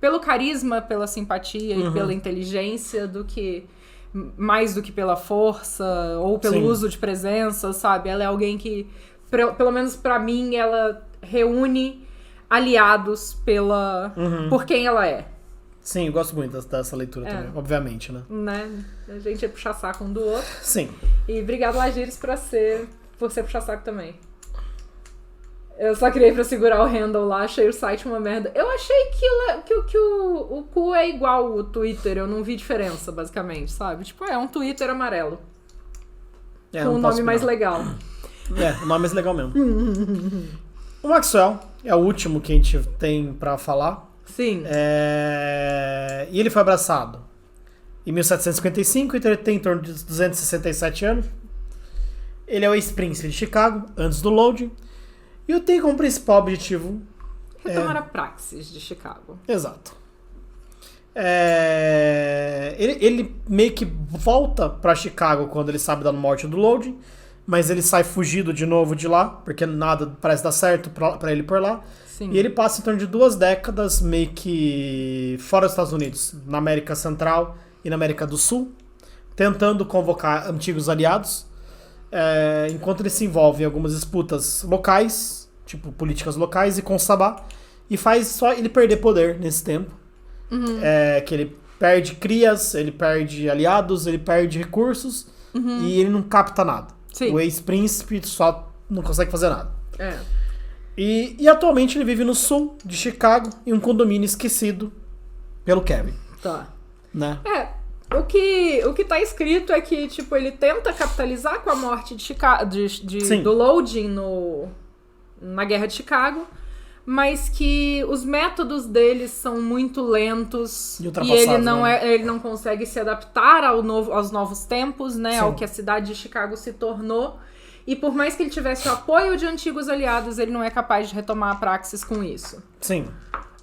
pelo carisma, pela simpatia e pela inteligência, mais do que pela força ou pelo uso de presença, sabe? Ela é alguém que, pelo menos pra mim, ela reúne aliados por quem ela é. Sim, eu gosto muito dessa leitura também, obviamente, né? A gente é puxar saco um do outro. Sim. E obrigado, Lagires, por ser puxar saco também. Eu só criei pra segurar o handle lá, achei o site uma merda. Eu achei que o cu é igual o Twitter, eu não vi diferença, basicamente, sabe? Tipo, é um Twitter amarelo. Com um nome mais legal. O nome é mais legal mesmo. O Maxwell é o último que a gente tem pra falar. Sim. E ele foi abraçado em 1755, então ele tem em torno de 267 anos. Ele é o ex-príncipe de Chicago, antes do Loading. E tem como principal objetivo... retomar a praxis de Chicago. Exato. Ele meio que volta pra Chicago quando ele sabe da morte do Loading, mas ele sai fugido de novo de lá, porque nada parece dar certo pra ele por lá. Sim. E ele passa em torno de 2 décadas meio que fora dos Estados Unidos, na América Central e na América do Sul, tentando convocar antigos aliados, enquanto ele se envolve em algumas disputas locais, tipo políticas locais, e com o Sabá, e faz só ele perder poder nesse tempo. Que ele perde crias, ele perde aliados, ele perde recursos, e ele não capta nada. Sim. O ex-príncipe só não consegue fazer nada. E atualmente ele vive no sul de Chicago, em um condomínio esquecido pelo Kevin. Tá. Né? O que tá escrito é que, tipo, ele tenta capitalizar com a morte de Chicago, do Loading na Guerra de Chicago, mas que os métodos deles são muito lentos e ele não consegue se adaptar aos novos tempos, né? Ao que a cidade de Chicago se tornou. E por mais que ele tivesse o apoio de antigos aliados, ele não é capaz de retomar a praxis com isso. Sim.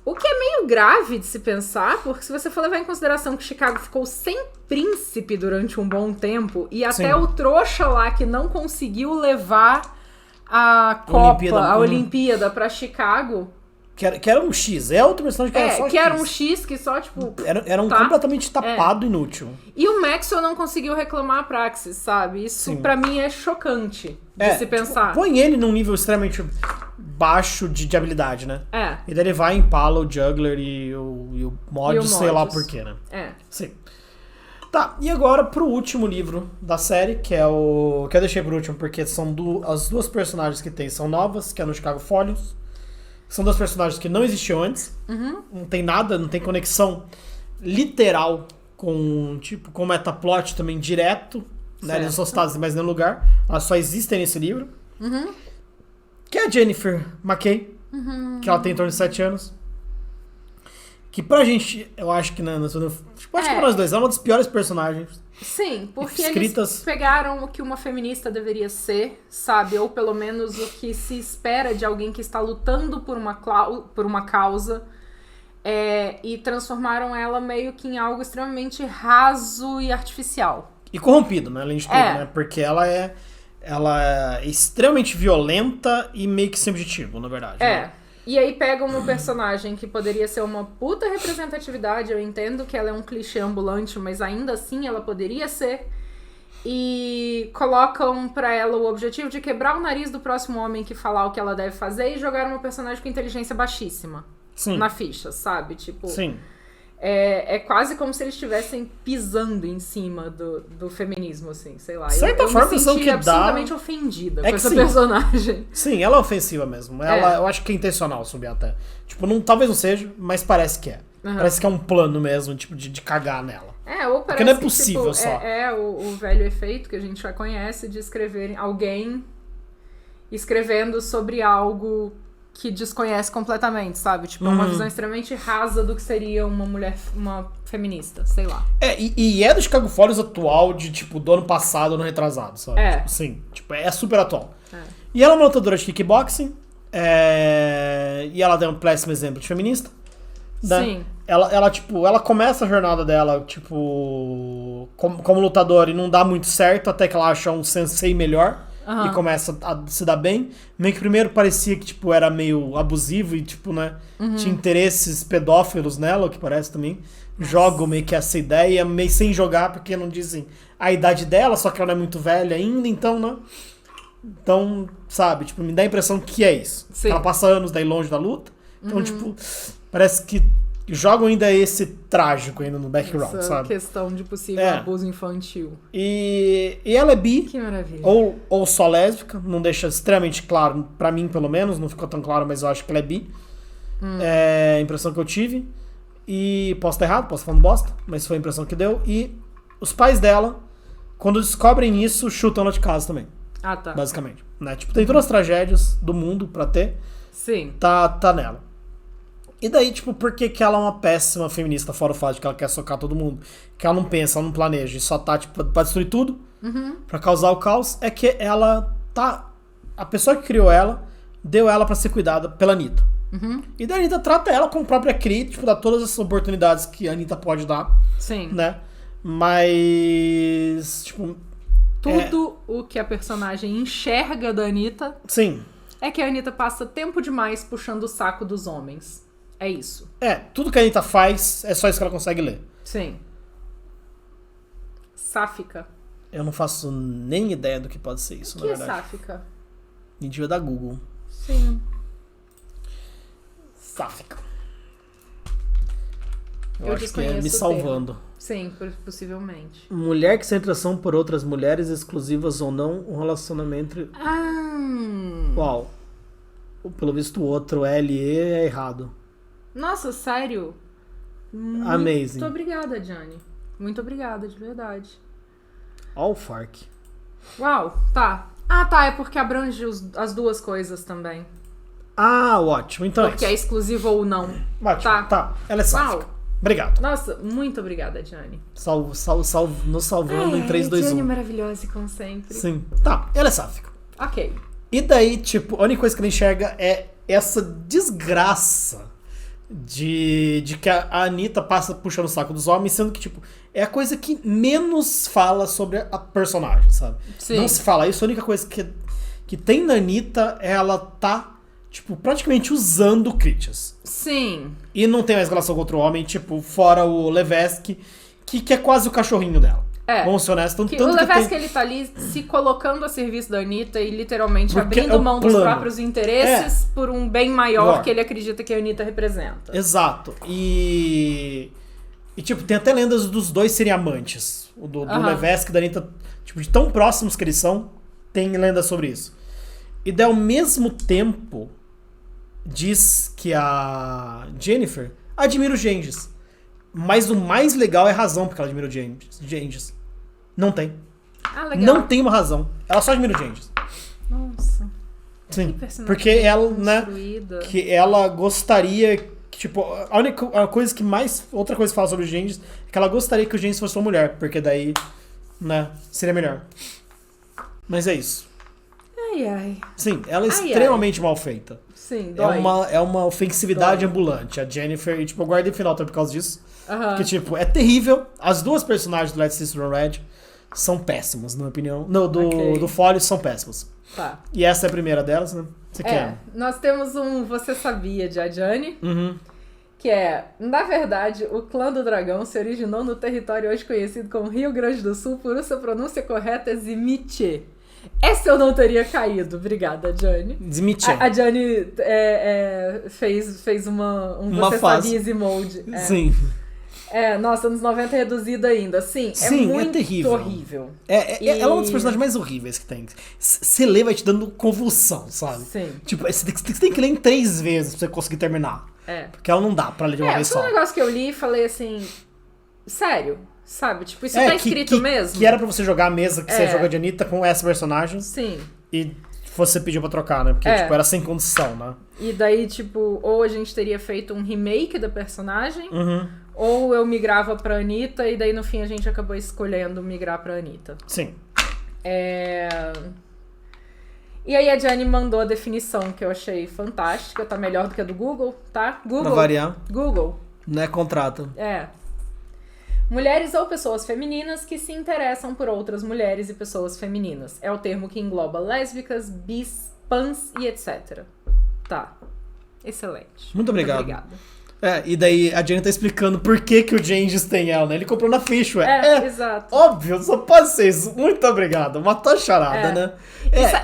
O que é meio grave de se pensar, porque se você for levar em consideração que Chicago ficou sem príncipe durante um bom tempo, e até o trouxa lá que não conseguiu levar a Olimpíada pra Chicago... Que era um X, é outro personagem que era só X. Que era um X que só, tipo... Era completamente tapado, inútil. E o Maxwell não conseguiu reclamar a praxis, sabe? Isso pra mim é chocante de se pensar. Tipo, põe ele num nível extremamente baixo de habilidade, né? E daí ele vai Impala, o Juggler e o Modus, sei lá porquê, né? Sim. Tá, e agora pro último livro da série, que é o... que eu deixei por último porque são as 2 personagens que tem são novas, que é no Chicago Folios. São 2 personagens que não existiam antes. Não tem nada, não tem conexão literal com metaplot também direto. Né? Eles não são citados em mais nenhum lugar. Elas só existem nesse livro. Que é a Jennifer McKay. Que ela tem em torno de 7 anos. Que pra gente, eu acho que acho que pra nós dois, é uma das piores personagens. Sim, porque escritas... eles pegaram o que uma feminista deveria ser, sabe? Ou pelo menos o que se espera de alguém que está lutando por uma causa, e transformaram ela meio que em algo extremamente raso e artificial. E corrompido, né? Além de tudo, né? Porque ela é extremamente violenta e meio que sem objetivo, na verdade. Né? E aí pegam uma personagem que poderia ser uma puta representatividade, eu entendo que ela é um clichê ambulante, mas ainda assim ela poderia ser, e colocam pra ela o objetivo de quebrar o nariz do próximo homem que falar o que ela deve fazer, e jogar uma personagem com inteligência baixíssima na ficha, sabe? Tipo, é quase como se eles estivessem pisando em cima do feminismo, assim, sei lá. Certa forma, me senti absolutamente ofendida com essa personagem. Sim, ela é ofensiva mesmo. Eu acho que é intencional subir até. Tipo, talvez não seja, mas parece que é. Parece que é um plano mesmo, tipo, de cagar nela. Ou parece porque não é possível que, tipo, só. O velho efeito que a gente já conhece de escrever alguém escrevendo sobre algo que desconhece completamente, sabe? Tipo, uma visão extremamente rasa do que seria uma mulher, uma feminista, sei lá. E é do Chicago Folios atual do ano passado, ano retrasado, sabe? Tipo, sim, é super atual. E ela é uma lutadora de kickboxing, e ela é um péssimo exemplo de feminista. Né? Sim. Ela começa a jornada dela, como lutadora e não dá muito certo, até que ela acha um sensei melhor. E começa a se dar bem. Meio que primeiro parecia que, era meio abusivo e, né? Tinha interesses pedófilos nela, o que parece também. Jogam meio que essa ideia, meio sem jogar, porque não dizem a idade dela, só que ela não é muito velha ainda, então, né? Então, sabe? Me dá a impressão que é isso. Sim. Ela passa anos daí longe da luta. Então, parece que jogam ainda esse trágico ainda no background, essa sabe? questão de possível abuso infantil. E ela é bi. Que maravilha. Ou só lésbica, não deixa extremamente claro, pra mim pelo menos, não ficou tão claro, mas eu acho que ela é bi. É a impressão que eu tive. E posso estar errado, posso estar falando bosta, mas foi a impressão que deu. E os pais dela, quando descobrem isso, chutam ela de casa também. Ah, tá. Basicamente. Né? Tipo, tem todas as tragédias do mundo pra ter. Sim. Tá nela. E daí, tipo, por que ela é uma péssima feminista, fora o fato de que ela quer socar todo mundo? Que ela não pensa, ela não planeja, e só tá, tipo, pra destruir tudo, pra causar o caos, é que ela tá... A pessoa que criou ela, deu ela pra ser cuidada pela Anitta. E daí a Anitta trata ela como própria cria, tipo, dá todas as oportunidades que a Anitta pode dar. Sim. Né? Mas, tipo... Tudo o que a personagem enxerga da Anitta... Sim. É que a Anitta passa tempo demais puxando o saco dos homens. É isso. Tudo que a Anitta faz, é só isso que ela consegue ler. Sim. Sáfica. Eu não faço nem ideia do que pode ser isso, O na que é verdade. sáfica? A gente vai dar Google. Sim. Sáfica. Eu acho que é desconheço me o salvando. Sim, possivelmente. Mulher que sente atração por outras mulheres, exclusivas ou não, um relacionamento entre... Uau. Pelo visto o outro, L-E, é errado. Nossa, sério? Amazing. Muito obrigada, Johnny. Muito obrigada, de verdade. All Fark. Uau, tá. Ah, tá, é porque abrange as duas coisas também. Ah, ótimo. Então Porque é exclusivo ou não. Ótimo, tá. Ela é sáfica. Uau. Obrigado. Nossa, muito obrigada, Johnny. Nos salvando em 3, 2, 1. Johnny maravilhosa, como sempre. Sim. Tá, ela é sáfica. Ok. E daí, tipo, a única coisa que ela enxerga é essa desgraça de que a Anitta passa puxando o saco dos homens, sendo que, tipo, é a coisa que menos fala sobre a personagem, sabe? Sim. Não se fala isso, a única coisa que tem na Anitta é ela tá, tipo, praticamente usando o Critias. Sim. E não tem mais relação com outro homem, tipo, fora o Levesque, que é quase o cachorrinho dela. Vamos ser honestos. O Levesque, ele tá ali se colocando a serviço da Anitta e literalmente abrindo mão dos próprios interesses por um bem maior que ele acredita que a Anitta representa. Exato. E tipo, tem até lendas dos dois serem amantes. O do Levesque e da Anitta, tipo, de tão próximos que eles são, tem lendas sobre isso. E daí, ao mesmo tempo, diz que a Jennifer admira o Gengis. Mas o mais legal é a razão porque ela admira o Gengis. Não tem. Ah, legal. Não tem uma razão. Ela só admira o Gengis. Nossa. Sim. Porque ela, né, que ela gostaria que, tipo, a coisa que mais, outra coisa que fala sobre o Gengis é que ela gostaria que o Gengis fosse uma mulher, porque daí, né, seria melhor. Mas é isso. Ai, ai. Sim, ela é extremamente mal feita. Sim, dói. É uma ofensividade ambulante. A Jennifer, e tipo, eu guardei o final também por causa disso. Porque, tipo, é terrível. As duas personagens do Let's Sister Run Red são péssimas, na minha opinião. Não, do Foley são péssimas. Tá. E essa é a primeira delas, né? Você quer? Nós temos um Você Sabia de Adjane, que é, na verdade, o clã do dragão se originou no território hoje conhecido como Rio Grande do Sul, por sua pronúncia correta é Zimiche. Essa eu não teria caído. Obrigada, Johnny. Zimiche. A Johnny fez uma Você Sabia Zimode. Sim. Nossa, anos 90 reduzido ainda. Sim, é muito horrível. Ela é uma das personagens mais horríveis que tem. Você lê, vai te dando convulsão, sabe? Sim. Tipo, você tem que ler em 3 vezes pra você conseguir terminar. Porque ela não dá pra ler de uma vez só. Foi um negócio que eu li e falei assim, sério, sabe? Tipo, isso tá escrito mesmo? Que era pra você jogar a mesa que você joga de Anitta com essa personagem. Sim. E você pediu pra trocar, né? Porque, tipo, era sem condição, né? E daí, tipo, ou a gente teria feito um remake da personagem, ou eu migrava pra Anitta, e daí no fim a gente acabou escolhendo migrar pra Anitta. Sim. E aí a Jane mandou a definição que eu achei fantástica, tá melhor do que a do Google, tá? Google. Pra variar. Google. Não é contrato. Mulheres ou pessoas femininas que se interessam por outras mulheres e pessoas femininas. É o termo que engloba lésbicas, bis, pans e etc. Tá. Excelente. Muito obrigado. E daí a Jenny tá explicando por que o Gengis tem ela, né? Ele comprou na ficha, exato. Óbvio, só pode ser isso. Muito obrigado. Matou a charada, né?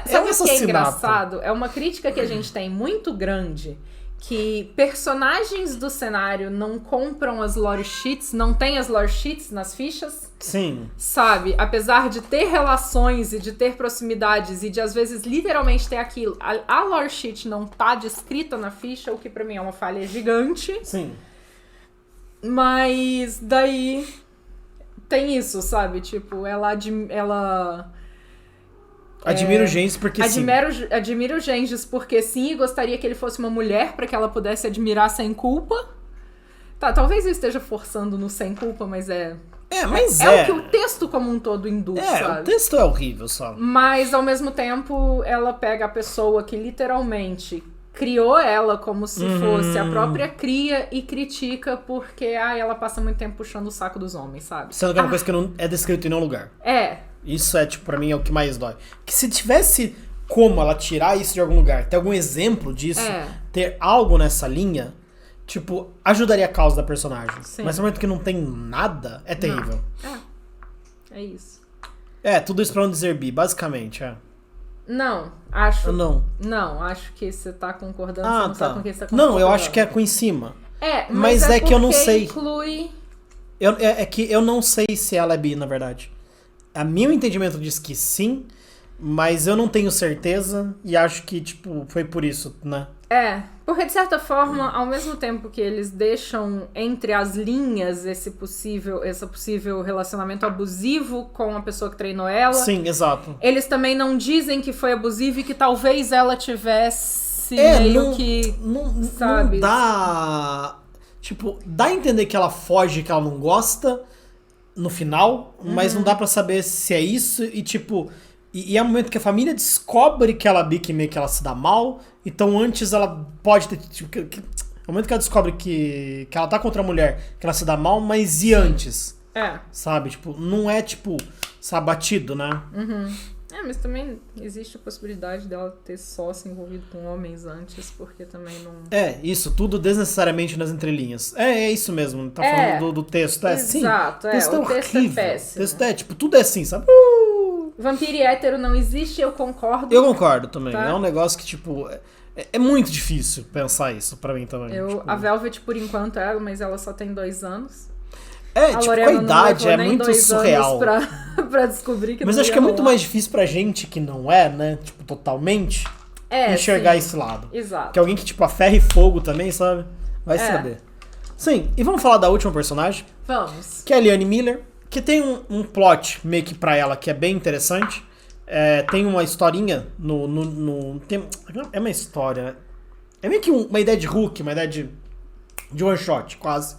Sabe o que é engraçado? É uma crítica que a gente tem muito grande, que personagens do cenário não compram as lore sheets, não tem as lore sheets nas fichas. Sim. Sabe? Apesar de ter relações e de ter proximidades e de, às vezes, literalmente ter aquilo. A lore sheet não tá descrita na ficha, o que pra mim é uma falha gigante. Sim. Mas daí tem isso, sabe? Tipo, Admiro o Genghis porque sim. Admiro o Genghis porque sim, e gostaria que ele fosse uma mulher pra que ela pudesse admirar sem culpa. Tá, talvez eu esteja forçando no sem culpa, mas mas é o que o texto como um todo induz, sabe? O texto é horrível, sabe? Mas, ao mesmo tempo, ela pega a pessoa que literalmente criou ela como se fosse a própria cria e critica porque ela passa muito tempo puxando o saco dos homens, sabe? Sendo que é uma coisa que não é descrito em nenhum lugar. Isso é, tipo, pra mim é o que mais dói. Que se tivesse como ela tirar isso de algum lugar, ter algum exemplo disso, ter algo nessa linha, tipo, ajudaria a causa da personagem. Sim. Mas no momento que não tem nada, é terrível. É isso. Tudo isso pra não dizer bi, basicamente, Não, acho... Não, acho que você tá concordando, você não sabe com quem você tá concordando. Não, eu acho que é com em cima. Mas é que eu não sei. Inclui... É que eu não sei se ela é bi, na verdade. A meu entendimento diz que sim, mas eu não tenho certeza e acho que, tipo, foi por isso, né? Porque de certa forma, ao mesmo tempo que eles deixam entre as linhas esse possível relacionamento abusivo com a pessoa que treinou ela. Sim, exato. Eles também não dizem que foi abusivo e que talvez ela tivesse sabe? Não dá... Tipo, dá a entender que ela foge, que ela não gosta no final, mas não dá pra saber se é isso e, tipo... E é o momento que a família descobre que ela é bi, que meio que ela se dá mal. Então antes ela pode ter... Tipo, é o momento que ela descobre que ela tá contra a mulher, que ela se dá mal, mas e antes? Sabe? Tipo, não é, tipo, sabe, batido, né? Mas também existe a possibilidade dela ter só se envolvido com homens antes, porque também não... Isso, tudo desnecessariamente nas entrelinhas. É isso mesmo, tá falando do texto. Exato, o texto é horrível. É péssimo. O texto tipo, tudo é assim, sabe? Vampiro e hétero não existe, eu concordo. Eu concordo também, tá? É um negócio que, tipo... É muito difícil pensar isso pra mim também. Tipo... A Velvet, por enquanto, mas ela só tem 2 anos. Tipo, a idade é muito surreal. Pra descobrir que mas não acho que é muito mais difícil pra gente que não é, né? Tipo, totalmente. Enxergar esse lado. Exato. Que alguém que, tipo, a ferro e fogo também, sabe? Vai saber. Sim, e vamos falar da última personagem. Vamos. Que é a Liane Miller. Que tem um plot meio que pra ela que é bem interessante. Tem uma historinha é uma história. É meio que uma ideia de Hulk, uma ideia de one shot, quase.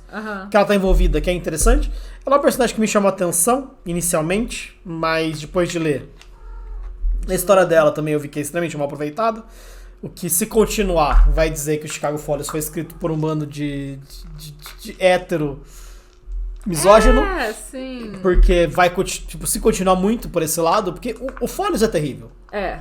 Que ela tá envolvida, que é interessante. Ela é uma personagem que me chamou a atenção inicialmente, mas depois de ler a história dela também eu vi que é extremamente mal aproveitada. O que, se continuar, vai dizer que o Chicago Folios foi escrito por um bando de hétero misógino. Sim. Porque vai, tipo, se continuar muito por esse lado, porque o Folios é terrível.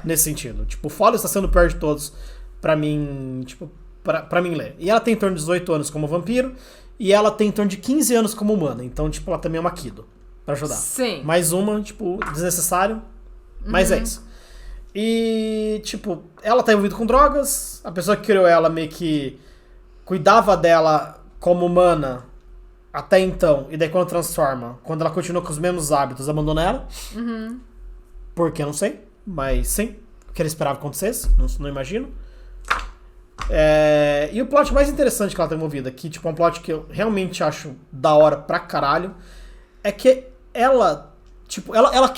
Nesse sentido. Tipo, o Folios tá sendo o pior de todos pra mim, tipo, pra mim ler. E ela tem em torno de 18 anos como vampiro, e ela tem em torno de 15 anos como humana. Então, tipo, ela também é uma Kido pra ajudar. Sim. Mais uma, tipo, desnecessário, mas é isso. E, tipo, ela tá envolvida com drogas, a pessoa que criou ela meio que cuidava dela como humana até então, e daí quando transforma, quando ela continua com os mesmos hábitos, abandona ela. Por que eu não sei, mas sim, o que ela esperava que acontecesse, não imagino. E o plot mais interessante que ela tá envolvida, que tipo, é um plot que eu realmente acho da hora pra caralho, é que ela, tipo, ela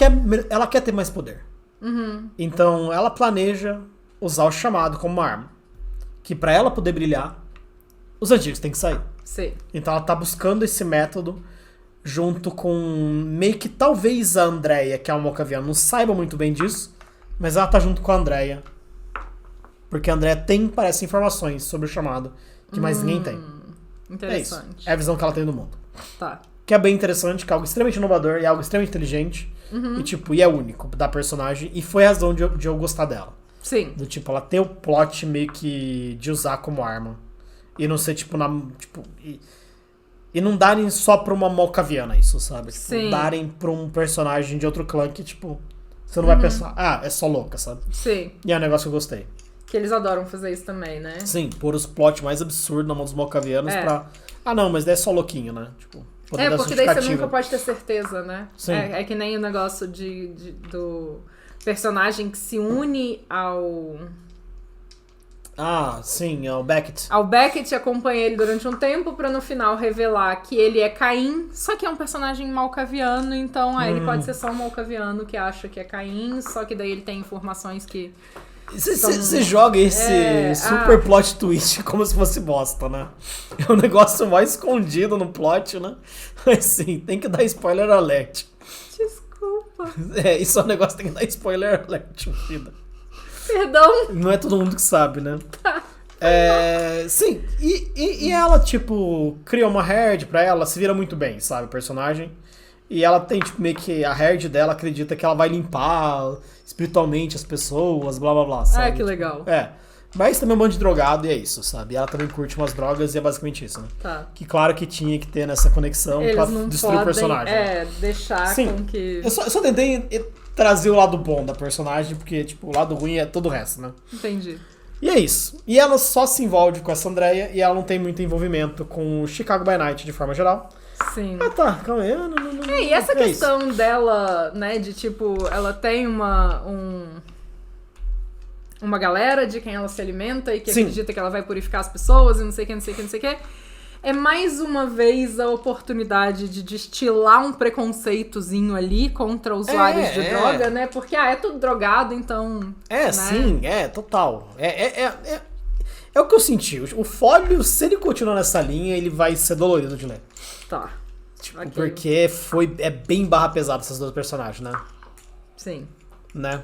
quer ter mais poder. Então ela planeja usar o chamado como uma arma. Que pra ela poder brilhar, os antigos têm que sair. Sim. Então ela tá buscando esse método junto com meio que talvez a Andrea, que é uma Mocaviana, não saiba muito bem disso, mas ela tá junto com a Andrea. Porque a Andrea parece, informações sobre o chamado que mais ninguém tem. Interessante. É isso. É a visão que ela tem do mundo. Tá. Que é bem interessante, que é algo extremamente inovador e algo extremamente inteligente. E tipo, e é único da personagem. E foi a razão de eu gostar dela. Sim. Do tipo, ela tem o plot meio que de usar como arma. E não ser tipo, e não darem só pra uma Malkaviana isso, sabe? Tipo, Sim. darem pra um personagem de outro clã que, tipo, você não vai pensar, é só louca, sabe? Sim. E é um negócio que eu gostei. Que eles adoram fazer isso também, né? Sim, pôr os plot mais absurdos na mão dos malcavianos pra... Ah, não, mas daí é só louquinho, né? Tipo, poder porque daí você nunca pode ter certeza, né? Sim. É que nem o negócio do personagem que se une ao... Ah, sim, é o Beckett. Ao Beckett acompanha ele durante um tempo pra no final revelar que ele é Caim, só que é um personagem malcaviano, então ele pode ser só um malcaviano que acha que é Caim, só que daí ele tem informações que... Você joga esse super plot twist como se fosse bosta, né? É um negócio mais escondido no plot, né? Mas sim, tem que dar spoiler alert. Desculpa. Isso é um negócio que tem que dar spoiler alert, vida. Perdão. Não é todo mundo que sabe, né? Tá. Sim, e ela, tipo, cria uma herd pra ela, se vira muito bem, sabe, o personagem. E ela tem, tipo, meio que a herd dela acredita que ela vai limpar espiritualmente as pessoas, blá blá blá, sabe? Ah, que legal. Mas também é um monte de drogado e é isso, sabe? E ela também curte umas drogas e é basicamente isso, né? Tá. Que claro que tinha que ter nessa conexão Eles pra não destruir podem, o personagem. deixar Sim, com que... Eu só tentei trazer o lado bom da personagem, porque, tipo, o lado ruim é todo o resto, né? Entendi. E é isso. E ela só se envolve com essa Andrea e ela não tem muito envolvimento com o Chicago by Night de forma geral. Sim. Ah, tá, calma aí. E essa questão dela, né, de tipo, ela tem uma galera de quem ela se alimenta e que acredita que ela vai purificar as pessoas e não sei o que, não sei o que, não sei o que. É mais uma vez a oportunidade de destilar um preconceitozinho ali contra usuários de droga, né? Porque, é tudo drogado, então... né? Sim, total. É o que eu senti. O Fólio, se ele continuar nessa linha, ele vai ser dolorido de ler. Tá. Tipo, porque é bem barra pesada essas duas personagens, né? Sim. Né?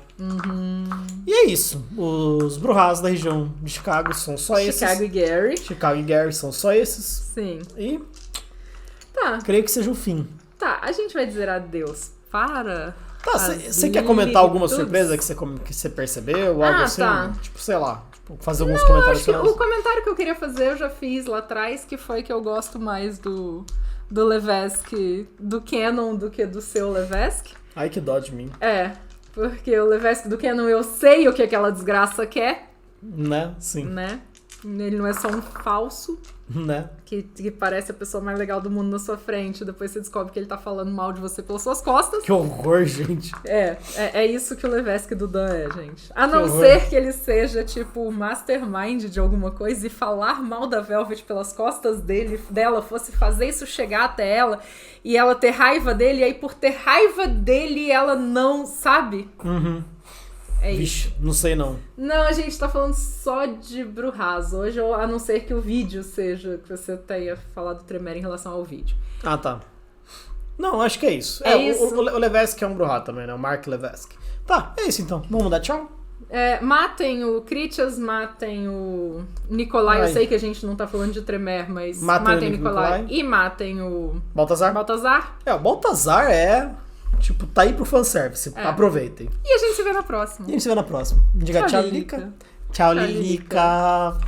E é isso. Os Brujas da região de Chicago são só esses. Chicago e Gary são só esses. Sim. E tá. Creio que seja o fim. Tá, a gente vai dizer adeus para... Tá, você quer comentar alguma surpresa que você percebeu? Algo assim? Tá. Tipo, sei lá. Tipo, fazer alguns comentários. Acho que o comentário que eu queria fazer eu já fiz lá atrás, que foi que eu gosto mais do Levesque, do Canon, do que do seu Levesque. Ai, que dó de mim. Porque o Levesque do Canon eu sei o que aquela desgraça quer. Né? Sim. Né? Ele não é só um falso. Né? Que parece a pessoa mais legal do mundo na sua frente. Depois você descobre que ele tá falando mal de você pelas suas costas. Que horror, gente. É isso que o Levesque do Dan é, gente. A não ser que ele seja, tipo, mastermind de alguma coisa e falar mal da Velvet pelas costas dela fosse fazer isso chegar até ela e ela ter raiva dele, e aí por ter raiva dele ela não, sabe? Vixe, não sei não. Não, a gente tá falando só de Brujas hoje, a não ser que o vídeo seja, que você tenha falado Tremere em relação ao vídeo. Ah, tá. Não, acho que é isso. Isso. O Levesque é um Bruja também, né? O Mark Levesque. Tá, é isso então. Vamos dar tchau? Matem o Critias, matem o Nikolai. Eu sei que a gente não tá falando de Tremere, mas matem o Nikolai. E matem o... Baltazar. O Baltazar tipo, tá aí pro fanservice. Aproveitem. E a gente se vê na próxima. Diga tchau, Lilica. Tchau, Lilica.